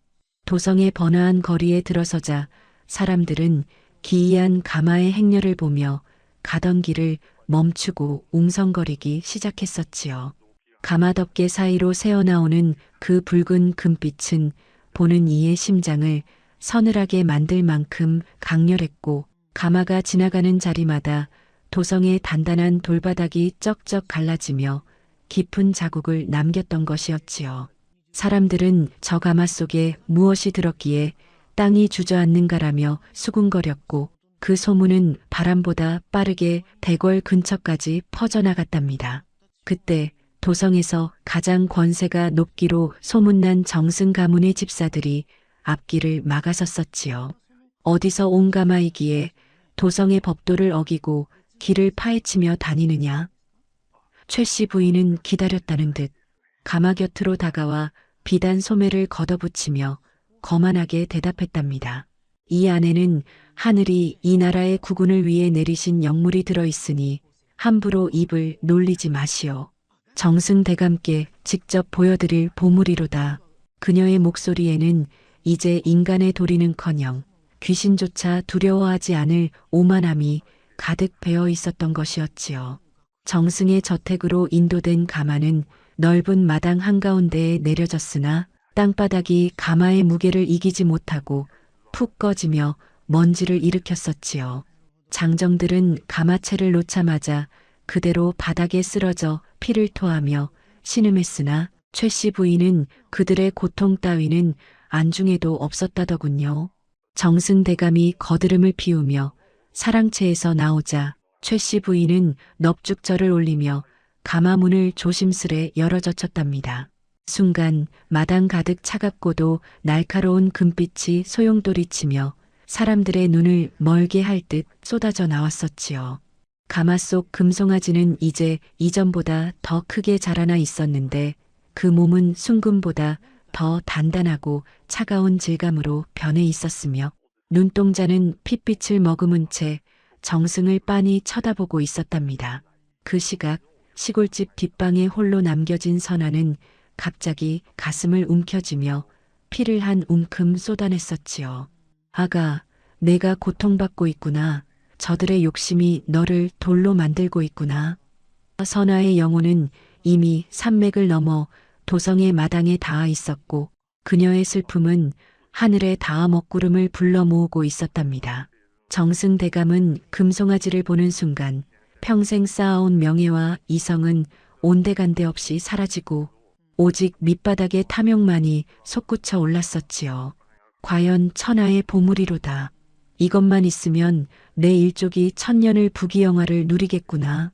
도성의 번화한 거리에 들어서자 사람들은 기이한 가마의 행렬을 보며 가던 길을 멈추고 웅성거리기 시작했었지요. 가마 덮개 사이로 새어나오는 그 붉은 금빛은 보는 이의 심장을 서늘하게 만들 만큼 강렬했고 가마가 지나가는 자리마다 도성의 단단한 돌바닥이 쩍쩍 갈라지며 깊은 자국을 남겼던 것이었지요. 사람들은 저 가마 속에 무엇이 들었기에 땅이 주저앉는가라며 수군거렸고 그 소문은 바람보다 빠르게 대궐 근처까지 퍼져나갔답니다. 그때 도성에서 가장 권세가 높기로 소문난 정승 가문의 집사들이 앞길을 막아섰었지요. 어디서 온 가마이기에 도성의 법도를 어기고 길을 파헤치며 다니느냐. 최 씨 부인은 기다렸다는 듯 가마 곁으로 다가와 비단 소매를 걷어붙이며 거만하게 대답했답니다. 이 안에는 하늘이 이 나라의 국운을 위해 내리신 영물이 들어있으니 함부로 입을 놀리지 마시오. 정승 대감께 직접 보여드릴 보물이로다. 그녀의 목소리에는 이제 인간의 도리는커녕 귀신조차 두려워하지 않을 오만함이 가득 배어 있었던 것이었지요. 정승의 저택으로 인도된 가마는 넓은 마당 한가운데에 내려졌으나 땅바닥이 가마의 무게를 이기지 못하고 푹 꺼지며 먼지를 일으켰었지요. 장정들은 가마채를 놓자마자 그대로 바닥에 쓰러져 피를 토하며 신음했으나 최 씨 부인은 그들의 고통 따위는 안중에도 없었다더군요. 정승 대감이 거드름을 피우며 사랑채에서 나오자 최 씨 부인은 넙죽절을 올리며 가마문을 조심스레 열어젖혔답니다. 순간 마당 가득 차갑고도 날카로운 금빛이 소용돌이치며 사람들의 눈을 멀게 할 듯 쏟아져 나왔었지요. 가마 속 금송아지는 이제 이전보다 더 크게 자라나 있었는데 그 몸은 순금보다 더 단단하고 차가운 질감으로 변해 있었으며 눈동자는 핏빛을 머금은 채 정승을 빤히 쳐다보고 있었답니다. 그 시각 시골집 뒷방에 홀로 남겨진 선아는 갑자기 가슴을 움켜쥐며 피를 한 움큼 쏟아냈었지요. 아가, 내가 고통받고 있구나. 저들의 욕심이 너를 돌로 만들고 있구나. 선아의 영혼은 이미 산맥을 넘어 도성의 마당에 닿아 있었고 그녀의 슬픔은 하늘에 닿아 먹구름을 불러 모으고 있었답니다. 정승대감은 금송아지를 보는 순간 평생 쌓아온 명예와 이성은 온데간데 없이 사라지고 오직 밑바닥의 탐욕만이 솟구쳐 올랐었지요. 과연 천하의 보물이로다. 이것만 있으면 내 일족이 천년을 부귀영화를 누리겠구나.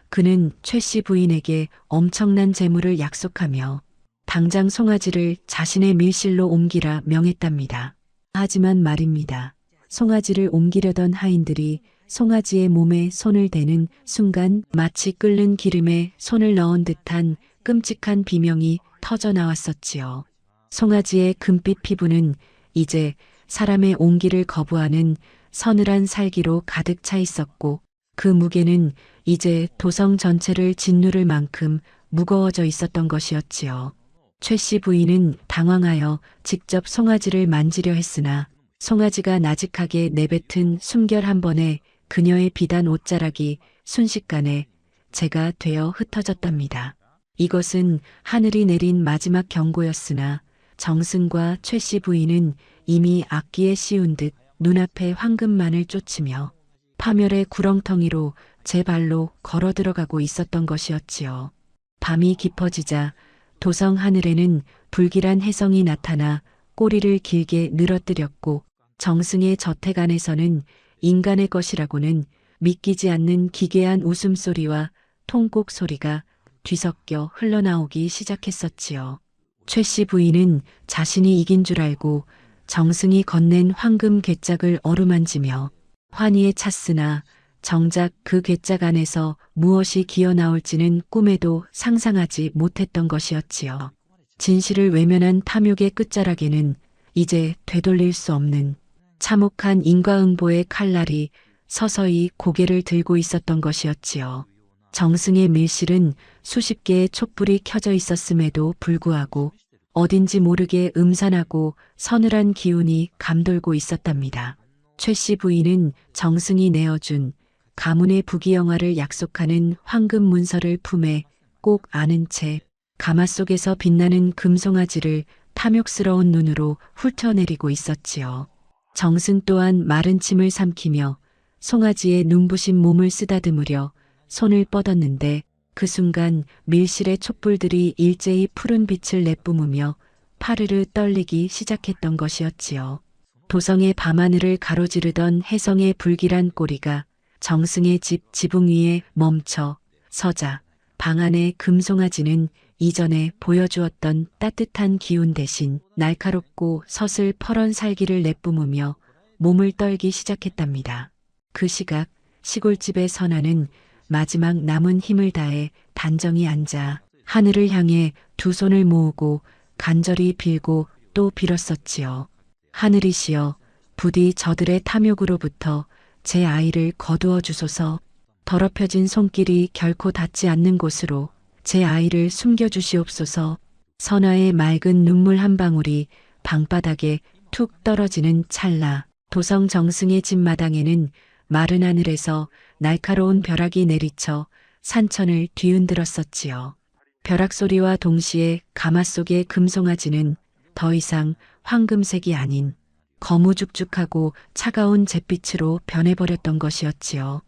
그는 최 씨 부인에게 엄청난 재물을 약속하며 당장 송아지를 자신의 밀실로 옮기라 명했답니다. 하지만 말입니다. 송아지를 옮기려던 하인들이 송아지의 몸에 손을 대는 순간 마치 끓는 기름에 손을 넣은 듯한 끔찍한 비명이 터져 나왔었지요. 송아지의 금빛 피부는 이제 사람의 온기를 거부하는 서늘한 살기로 가득 차 있었고 그 무게는 이제 도성 전체를 짓누를 만큼 무거워져 있었던 것이었지요. 최 씨 부인은 당황하여 직접 송아지를 만지려 했으나 송아지가 나직하게 내뱉은 숨결 한 번에 그녀의 비단 옷자락이 순식간에 재가 되어 흩어졌답니다. 이것은 하늘이 내린 마지막 경고였으나 정승과 최 씨 부인은 이미 악기에 씌운 듯 눈앞에 황금만을 쫓으며 파멸의 구렁텅이로 제 발로 걸어 들어가고 있었던 것이었지요. 밤이 깊어지자 도성 하늘에는 불길한 혜성이 나타나 꼬리를 길게 늘어뜨렸고 정승의 저택 안에서는 인간의 것이라고는 믿기지 않는 기괴한 웃음소리와 통곡 소리가 뒤섞여 흘러나오기 시작했었지요. 최 씨 부인은 자신이 이긴 줄 알고 정승이 건넨 황금 궤짝을 어루만지며 환희에 찼으나 정작 그 궤짝 안에서 무엇이 기어나올지는 꿈에도 상상하지 못했던 것이었지요. 진실을 외면한 탐욕의 끝자락에는 이제 되돌릴 수 없는 참혹한 인과응보의 칼날이 서서히 고개를 들고 있었던 것이었지요. 정승의 밀실은 수십 개의 촛불이 켜져 있었음에도 불구하고 어딘지 모르게 음산하고 서늘한 기운이 감돌고 있었답니다. 최 씨 부인은 정승이 내어준 가문의 부귀영화를 약속하는 황금 문서를 품에 꼭 안은 채 가마 속에서 빛나는 금송아지를 탐욕스러운 눈으로 훑어내리고 있었지요. 정승 또한 마른 침을 삼키며 송아지의 눈부신 몸을 쓰다듬으려 손을 뻗었는데 그 순간 밀실의 촛불들이 일제히 푸른 빛을 내뿜으며 파르르 떨리기 시작했던 것이었지요. 도성의 밤하늘을 가로지르던 혜성의 불길한 꼬리가 정승의 집 지붕 위에 멈춰 서자 방 안의 금송아지는 이전에 보여주었던 따뜻한 기운 대신 날카롭고 서슬 퍼런 살기를 내뿜으며 몸을 떨기 시작했답니다. 그 시각 시골집의 선아는 마지막 남은 힘을 다해 단정히 앉아 하늘을 향해 두 손을 모으고 간절히 빌고 또 빌었었지요. 하늘이시여, 부디 저들의 탐욕으로부터 제 아이를 거두어 주소서. 더럽혀진 손길이 결코 닿지 않는 곳으로 제 아이를 숨겨주시옵소서. 선아의 맑은 눈물 한 방울이 방바닥에 툭 떨어지는 찰나 도성 정승의 집 마당에는 마른 하늘에서 날카로운 벼락이 내리쳐 산천을 뒤흔들었었지요. 벼락 소리와 동시에 가마 속의 금송아지는 더 이상 황금색이 아닌 거무죽죽하고 차가운 잿빛으로 변해버렸던 것이었지요.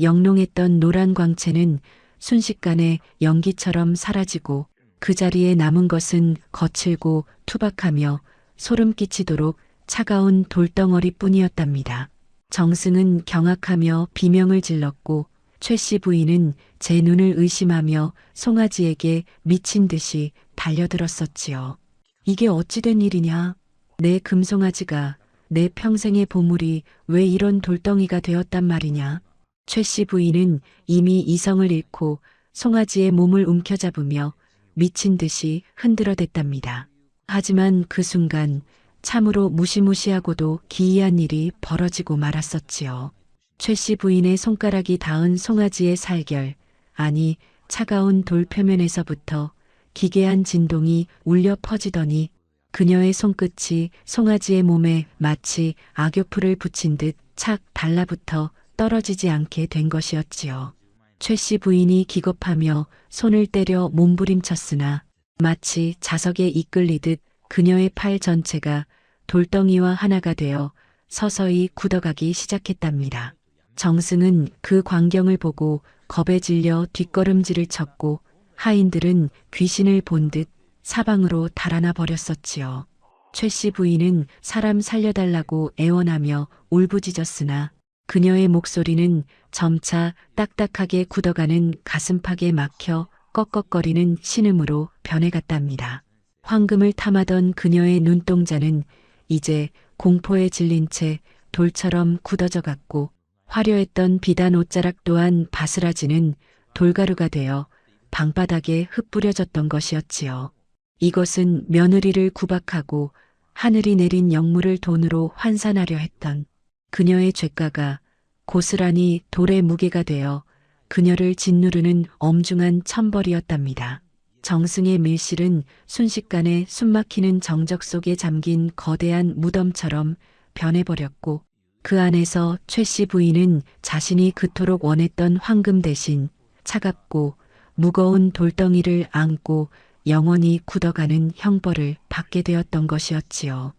영롱했던 노란 광채는 순식간에 연기처럼 사라지고 그 자리에 남은 것은 거칠고 투박하며 소름 끼치도록 차가운 돌덩어리 뿐이었답니다. 정승은 경악하며 비명을 질렀고 최 씨 부인은 제 눈을 의심하며 송아지에게 미친 듯이 달려들었었지요. 이게 어찌된 일이냐? 내 금송아지가, 내 평생의 보물이 왜 이런 돌덩이가 되었단 말이냐? 최 씨 부인은 이미 이성을 잃고 송아지의 몸을 움켜잡으며 미친 듯이 흔들어댔답니다. 하지만 그 순간 참으로 무시무시하고도 기이한 일이 벌어지고 말았었지요. 최 씨 부인의 손가락이 닿은 송아지의 살결, 아니 차가운 돌 표면에서부터 기괴한 진동이 울려 퍼지더니 그녀의 손끝이 송아지의 몸에 마치 악교풀을 붙인 듯 착 달라붙어 떨어지지 않게 된 것이었지요. 최 씨 부인이 기겁하며 손을 때려 몸부림쳤으나 마치 자석에 이끌리듯 그녀의 팔 전체가 돌덩이와 하나가 되어 서서히 굳어가기 시작했답니다. 정승은 그 광경을 보고 겁에 질려 뒷걸음질을 쳤고 하인들은 귀신을 본 듯 사방으로 달아나 버렸었지요. 최 씨 부인은 사람 살려달라고 애원하며 울부짖었으나 그녀의 목소리는 점차 딱딱하게 굳어가는 가슴팍에 막혀 꺽꺽거리는 신음으로 변해갔답니다. 황금을 탐하던 그녀의 눈동자는 이제 공포에 질린 채 돌처럼 굳어져 갔고 화려했던 비단 옷자락 또한 바스라지는 돌가루가 되어 방바닥에 흩뿌려졌던 것이었지요. 이것은 며느리를 구박하고 하늘이 내린 영물을 돈으로 환산하려 했던 그녀의 죗가가 고스란히 돌의 무게가 되어 그녀를 짓누르는 엄중한 천벌이었답니다. 정승의 밀실은 순식간에 숨막히는 정적 속에 잠긴 거대한 무덤처럼 변해버렸고 그 안에서 최 씨 부인은 자신이 그토록 원했던 황금 대신 차갑고 무거운 돌덩이를 안고 영원히 굳어가는 형벌을 받게 되었던 것이었지요.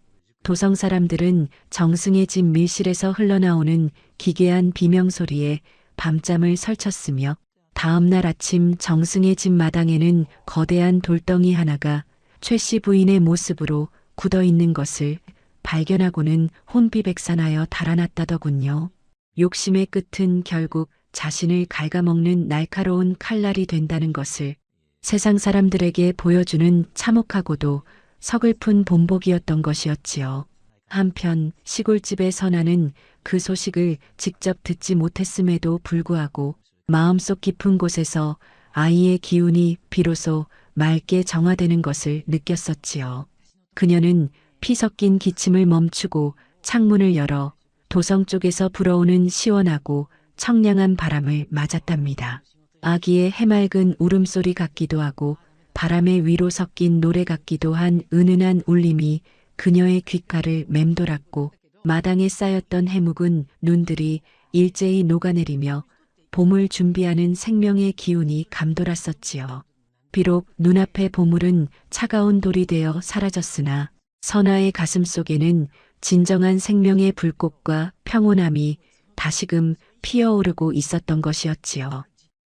도성 사람들은 정승의 집 밀실에서 흘러나오는 기괴한 비명소리에 밤잠을 설쳤으며 다음 날 아침 정승의 집 마당에는 거대한 돌덩이 하나가 최 씨 부인의 모습으로 굳어 있는 것을 발견하고는 혼비백산하여 달아났다더군요. 욕심의 끝은 결국 자신을 갉아먹는 날카로운 칼날이 된다는 것을 세상 사람들에게 보여주는 참혹하고도 서글픈 본보기였던 것이었지요. 한편 시골집의 선아는 그 소식을 직접 듣지 못했음에도 불구하고 마음속 깊은 곳에서 아이의 기운이 비로소 맑게 정화되는 것을 느꼈었지요. 그녀는 피 섞인 기침을 멈추고 창문을 열어 도성 쪽에서 불어오는 시원하고 청량한 바람을 맞았답니다. 아기의 해맑은 울음소리 같기도 하고 바람의 위로 섞인 노래 같기도 한 은은한 울림이 그녀의 귓가를 맴돌았고 마당에 쌓였던 해묵은 눈들이 일제히 녹아내리며 봄을 준비하는 생명의 기운이 감돌았었지요. 비록 눈앞의 보물은 차가운 돌이 되어 사라졌으나 선아의 가슴 속에는 진정한 생명의 불꽃과 평온함이 다시금 피어오르고 있었던 것이었지요.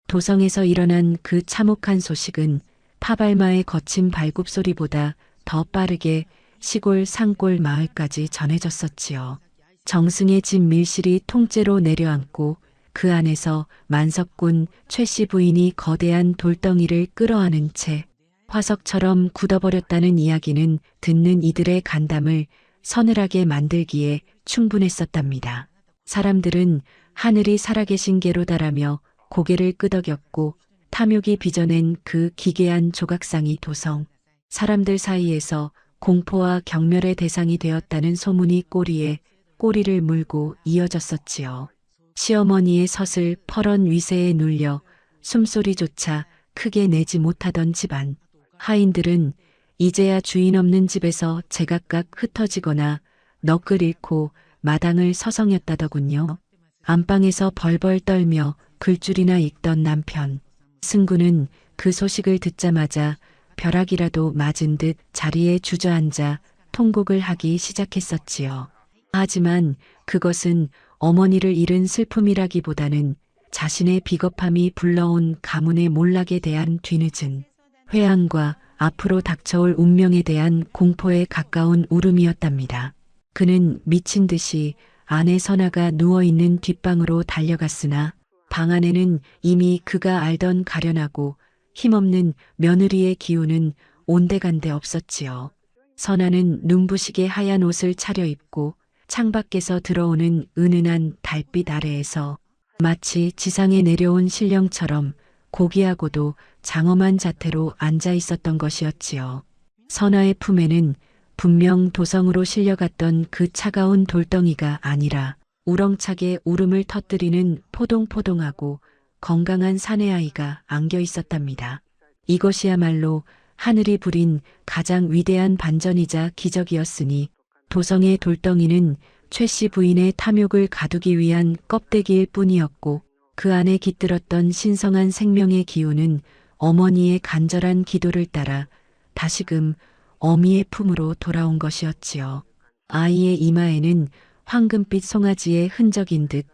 도성에서 일어난 그 참혹한 소식은 파발마의 거친 발굽소리보다 더 빠르게 시골 산골 마을까지 전해졌었지요. 정승의 집 밀실이 통째로 내려앉고 그 안에서 만석군 최 씨 부인이 거대한 돌덩이를 끌어안은 채 화석처럼 굳어버렸다는 이야기는 듣는 이들의 간담을 서늘하게 만들기에 충분했었답니다. 사람들은 하늘이 살아계신 게로다라며 고개를 끄덕였고 탐욕이 빚어낸 그 기괴한 조각상이 도성 사람들 사이에서 공포와 경멸의 대상이 되었다는 소문이 꼬리에 꼬리를 물고 이어졌었지요. 시어머니의 서슬 퍼런 위세에 눌려 숨소리조차 크게 내지 못하던 집안. 하인들은 이제야 주인 없는 집에서 제각각 흩어지거나 넋을 잃고 마당을 서성였다더군요. 안방에서 벌벌 떨며 글줄이나 읽던 남편. 승구는 그 소식을 듣자마자 벼락이라도 맞은 듯 자리에 주저앉아 통곡을 하기 시작했었지요. 하지만 그것은 어머니를 잃은 슬픔이라기보다는 자신의 비겁함이 불러온 가문의 몰락에 대한 뒤늦은 회한과 앞으로 닥쳐올 운명에 대한 공포에 가까운 울음이었답니다. 그는 미친 듯이 아내 선아가 누워있는 뒷방으로 달려갔으나 방 안에는 이미 그가 알던 가련하고 힘없는 며느리의 기운은 온데간데 없었지요. 선아는 눈부시게 하얀 옷을 차려입고 창밖에서 들어오는 은은한 달빛 아래에서 마치 지상에 내려온 신령처럼 고귀하고도 장엄한 자태로 앉아 있었던 것이었지요. 선아의 품에는 분명 도성으로 실려갔던 그 차가운 돌덩이가 아니라 우렁차게 울음을 터뜨리는 포동포동하고 건강한 사내아이가 안겨 있었답니다. 이것이야말로 하늘이 부린 가장 위대한 반전이자 기적이었으니 도성의 돌덩이는 최 씨 부인의 탐욕을 가두기 위한 껍데기일 뿐이었고 그 안에 깃들었던 신성한 생명의 기운은 어머니의 간절한 기도를 따라 다시금 어미의 품으로 돌아온 것이었지요. 아이의 이마에는 황금빛 송아지의 흔적인 듯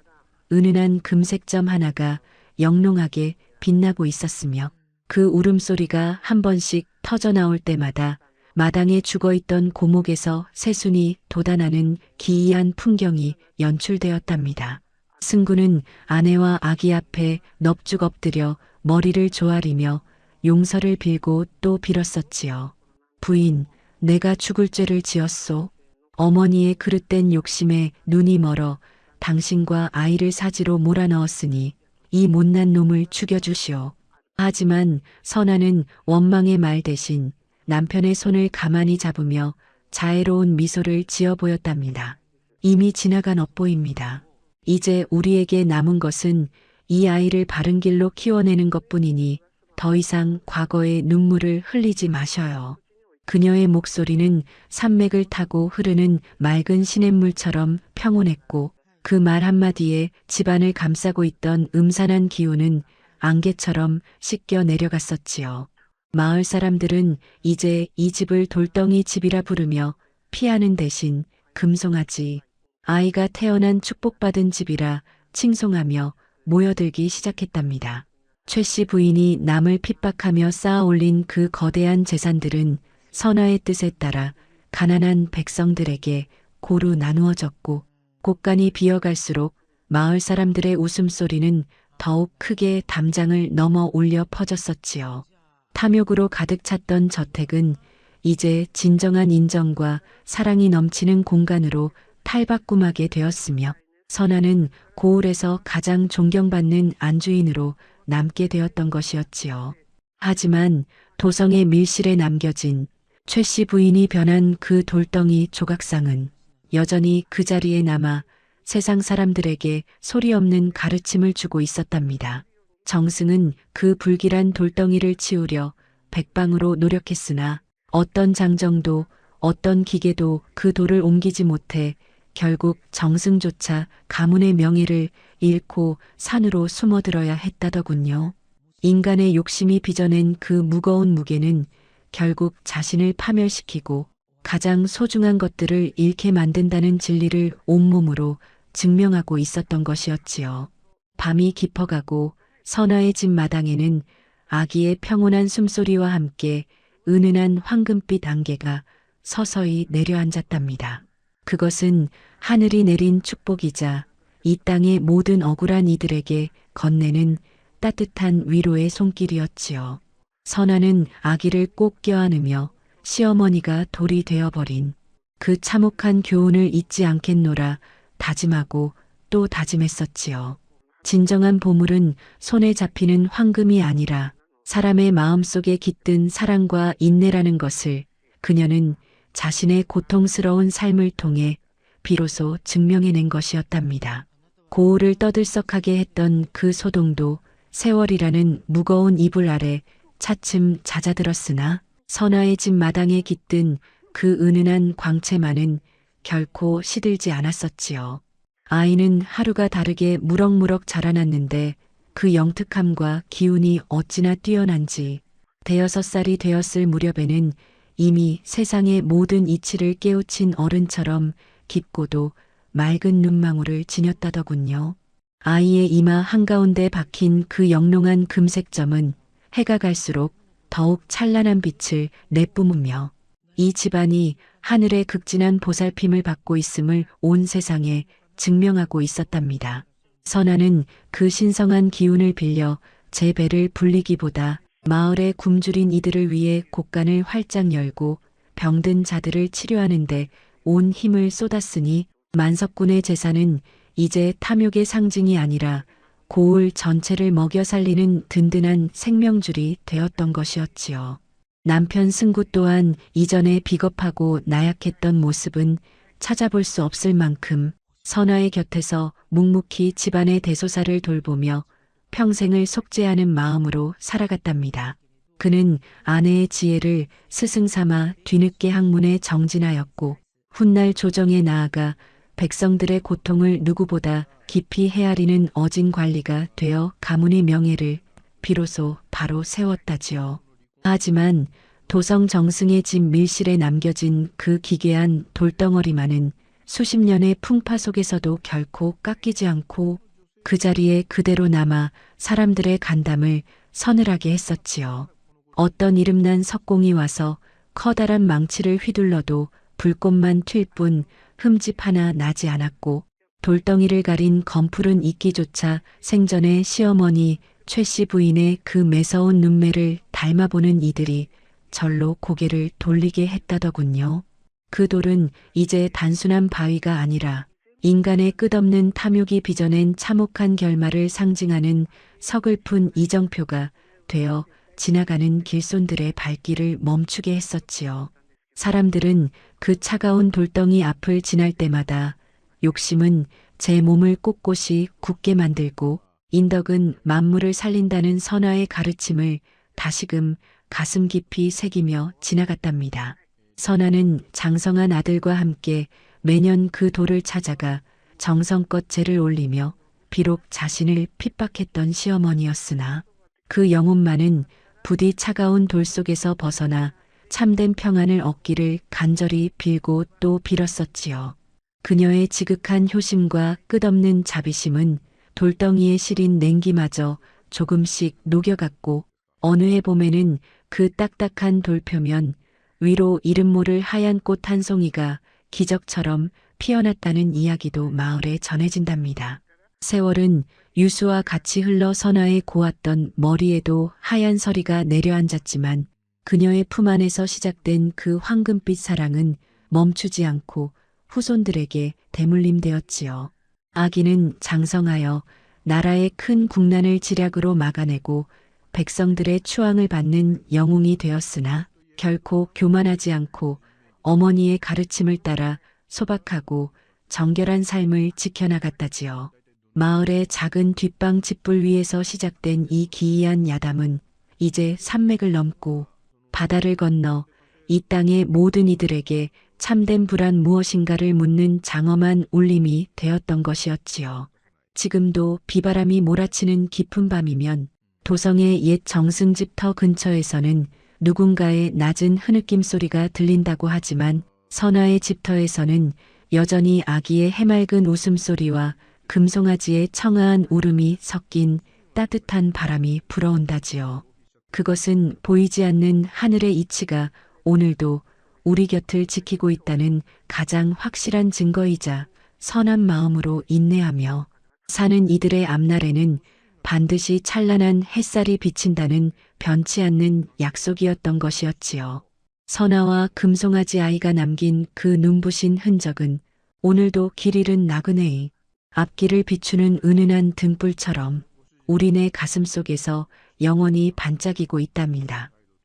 은은한 금색점 하나가 영롱하게 빛나고 있었으며 그 울음소리가 한 번씩 터져나올 때마다 마당에 죽어있던 고목에서 새순이 돋아나는 기이한 풍경이 연출되었답니다. 승구는 아내와 아기 앞에 넙죽 엎드려 머리를 조아리며 용서를 빌고 또 빌었었지요. 부인, 내가 죽을 죄를 지었소. 어머니의 그릇된 욕심에 눈이 멀어 당신과 아이를 사지로 몰아넣었으니 이 못난 놈을 죽여주시오. 하지만 선아는 원망의 말 대신 남편의 손을 가만히 잡으며 자애로운 미소를 지어 보였답니다. 이미 지나간 업보입니다. 이제 우리에게 남은 것은 이 아이를 바른 길로 키워내는 것뿐이니 더 이상 과거의 눈물을 흘리지 마셔요. 그녀의 목소리는 산맥을 타고 흐르는 맑은 시냇물처럼 평온했고 그 말 한마디에 집안을 감싸고 있던 음산한 기운은 안개처럼 씻겨 내려갔었지요. 마을 사람들은 이제 이 집을 돌덩이 집이라 부르며 피하는 대신 금송아지, 아이가 태어난 축복받은 집이라 칭송하며 모여들기 시작했답니다. 최 씨 부인이 남을 핍박하며 쌓아 올린 그 거대한 재산들은 선아의 뜻에 따라 가난한 백성들에게 고루 나누어졌고 곳간이 비어갈수록 마을 사람들의 웃음소리는 더욱 크게 담장을 넘어 올려 퍼졌었지요. 탐욕으로 가득 찼던 저택은 이제 진정한 인정과 사랑이 넘치는 공간으로 탈바꿈하게 되었으며 선아는 고을에서 가장 존경받는 안주인으로 남게 되었던 것이었지요. 하지만 도성의 밀실에 남겨진 최 씨 부인이 변한 그 돌덩이 조각상은 여전히 그 자리에 남아 세상 사람들에게 소리 없는 가르침을 주고 있었답니다. 정승은 그 불길한 돌덩이를 치우려 백방으로 노력했으나 어떤 장정도 어떤 기계도 그 돌을 옮기지 못해 결국 정승조차 가문의 명예를 잃고 산으로 숨어들어야 했다더군요. 인간의 욕심이 빚어낸 그 무거운 무게는 결국 자신을 파멸시키고 가장 소중한 것들을 잃게 만든다는 진리를 온몸으로 증명하고 있었던 것이었지요. 밤이 깊어가고 선아의 집 마당에는 아기의 평온한 숨소리와 함께 은은한 황금빛 안개가 서서히 내려앉았답니다. 그것은 하늘이 내린 축복이자 이 땅의 모든 억울한 이들에게 건네는 따뜻한 위로의 손길이었지요. 선아는 아기를 꼭 껴안으며 시어머니가 돌이 되어버린 그 참혹한 교훈을 잊지 않겠노라 다짐하고 또 다짐했었지요. 진정한 보물은 손에 잡히는 황금이 아니라 사람의 마음속에 깃든 사랑과 인내라는 것을 그녀는 자신의 고통스러운 삶을 통해 비로소 증명해낸 것이었답니다. 고울을 떠들썩하게 했던 그 소동도 세월이라는 무거운 이불 아래 차츰 잦아들었으나 선아의 집 마당에 깃든 그 은은한 광채만은 결코 시들지 않았었지요. 아이는 하루가 다르게 무럭무럭 자라났는데 그 영특함과 기운이 어찌나 뛰어난지 6살이 되었을 무렵에는 이미 세상의 모든 이치를 깨우친 어른처럼 깊고도 맑은 눈망울을 지녔다더군요. 아이의 이마 한가운데 박힌 그 영롱한 금색점은 해가 갈수록 더욱 찬란한 빛을 내뿜으며 이 집안이 하늘의 극진한 보살핌을 받고 있음을 온 세상에 증명하고 있었답니다. 선아는 그 신성한 기운을 빌려 제 배를 불리기보다 마을에 굶주린 이들을 위해 곳간을 활짝 열고 병든 자들을 치료하는데 온 힘을 쏟았으니 만석군의 제사는 이제 탐욕의 상징이 아니라 고을 전체를 먹여 살리는 든든한 생명줄이 되었던 것이었지요. 남편 승구 또한 이전에 비겁하고 나약했던 모습은 찾아볼 수 없을 만큼 선아의 곁에서 묵묵히 집안의 대소사를 돌보며 평생을 속죄하는 마음으로 살아갔답니다. 그는 아내의 지혜를 스승 삼아 뒤늦게 학문에 정진하였고 훗날 조정에 나아가 백성들의 고통을 누구보다 깊이 헤아리는 어진 관리가 되어 가문의 명예를 비로소 바로 세웠다지요. 하지만 도성 정승의 집 밀실에 남겨진 그 기괴한 돌덩어리만은 수십 년의 풍파 속에서도 결코 깎이지 않고 그 자리에 그대로 남아 사람들의 간담을 서늘하게 했었지요. 어떤 이름난 석공이 와서 커다란 망치를 휘둘러도 불꽃만 튈 뿐 흠집 하나 나지 않았고 돌덩이를 가린 검푸른 이끼조차 생전에 시어머니 최 씨 부인의 그 매서운 눈매를 닮아보는 이들이 절로 고개를 돌리게 했다더군요. 그 돌은 이제 단순한 바위가 아니라 인간의 끝없는 탐욕이 빚어낸 참혹한 결말을 상징하는 서글픈 이정표가 되어 지나가는 길손들의 발길을 멈추게 했었지요. 사람들은 그 차가운 돌덩이 앞을 지날 때마다 욕심은 제 몸을 꼿꼿이 굳게 만들고 인덕은 만물을 살린다는 선화의 가르침을 다시금 가슴 깊이 새기며 지나갔답니다. 선화는 장성한 아들과 함께 매년 그 돌을 찾아가 정성껏 제를 올리며 비록 자신을 핍박했던 시어머니였으나 그 영혼만은 부디 차가운 돌 속에서 벗어나 참된 평안을 얻기를 간절히 빌고 또 빌었었지요. 그녀의 지극한 효심과 끝없는 자비심은 돌덩이에 실린 냉기마저 조금씩 녹여갔고 어느 해 봄에는 그 딱딱한 돌표면 위로 이름 모를 하얀 꽃 한 송이가 기적처럼 피어났다는 이야기도 마을에 전해진답니다. 세월은 유수와 같이 흘러 선화에 고왔던 머리에도 하얀 서리가 내려앉았지만 그녀의 품 안에서 시작된 그 황금빛 사랑은 멈추지 않고 후손들에게 대물림되었지요. 아기는 장성하여 나라의 큰 국난을 지략으로 막아내고 백성들의 추앙을 받는 영웅이 되었으나 결코 교만하지 않고 어머니의 가르침을 따라 소박하고 정결한 삶을 지켜나갔다지요. 마을의 작은 뒷방 집불 위에서 시작된 이 기이한 야담은 이제 산맥을 넘고 바다를 건너 이 땅의 모든 이들에게 참된 불안 무엇인가를 묻는 장엄한 울림이 되었던 것이었지요. 지금도 비바람이 몰아치는 깊은 밤이면 도성의 옛 정승집 터 근처에서는 누군가의 낮은 흐느낌 소리가 들린다고 하지만 선화의 집터에서는 여전히 아기의 해맑은 웃음소리와 금송아지의 청아한 울음이 섞인 따뜻한 바람이 불어온다지요. 그것은 보이지 않는 하늘의 이치가 오늘도 우리 곁을 지키고 있다는 가장 확실한 증거이자 선한 마음으로 인내하며 사는 이들의 앞날에는 반드시 찬란한 햇살이 비친다는 변치 않는 약속이었던 것이었지요. 선아와 금송아지 아이가 남긴 그 눈부신 흔적은 오늘도 길 잃은 나그네의 앞길을 비추는 은은한 등불처럼 우리네 가슴 속에서 영원히 반짝이고 있답니다.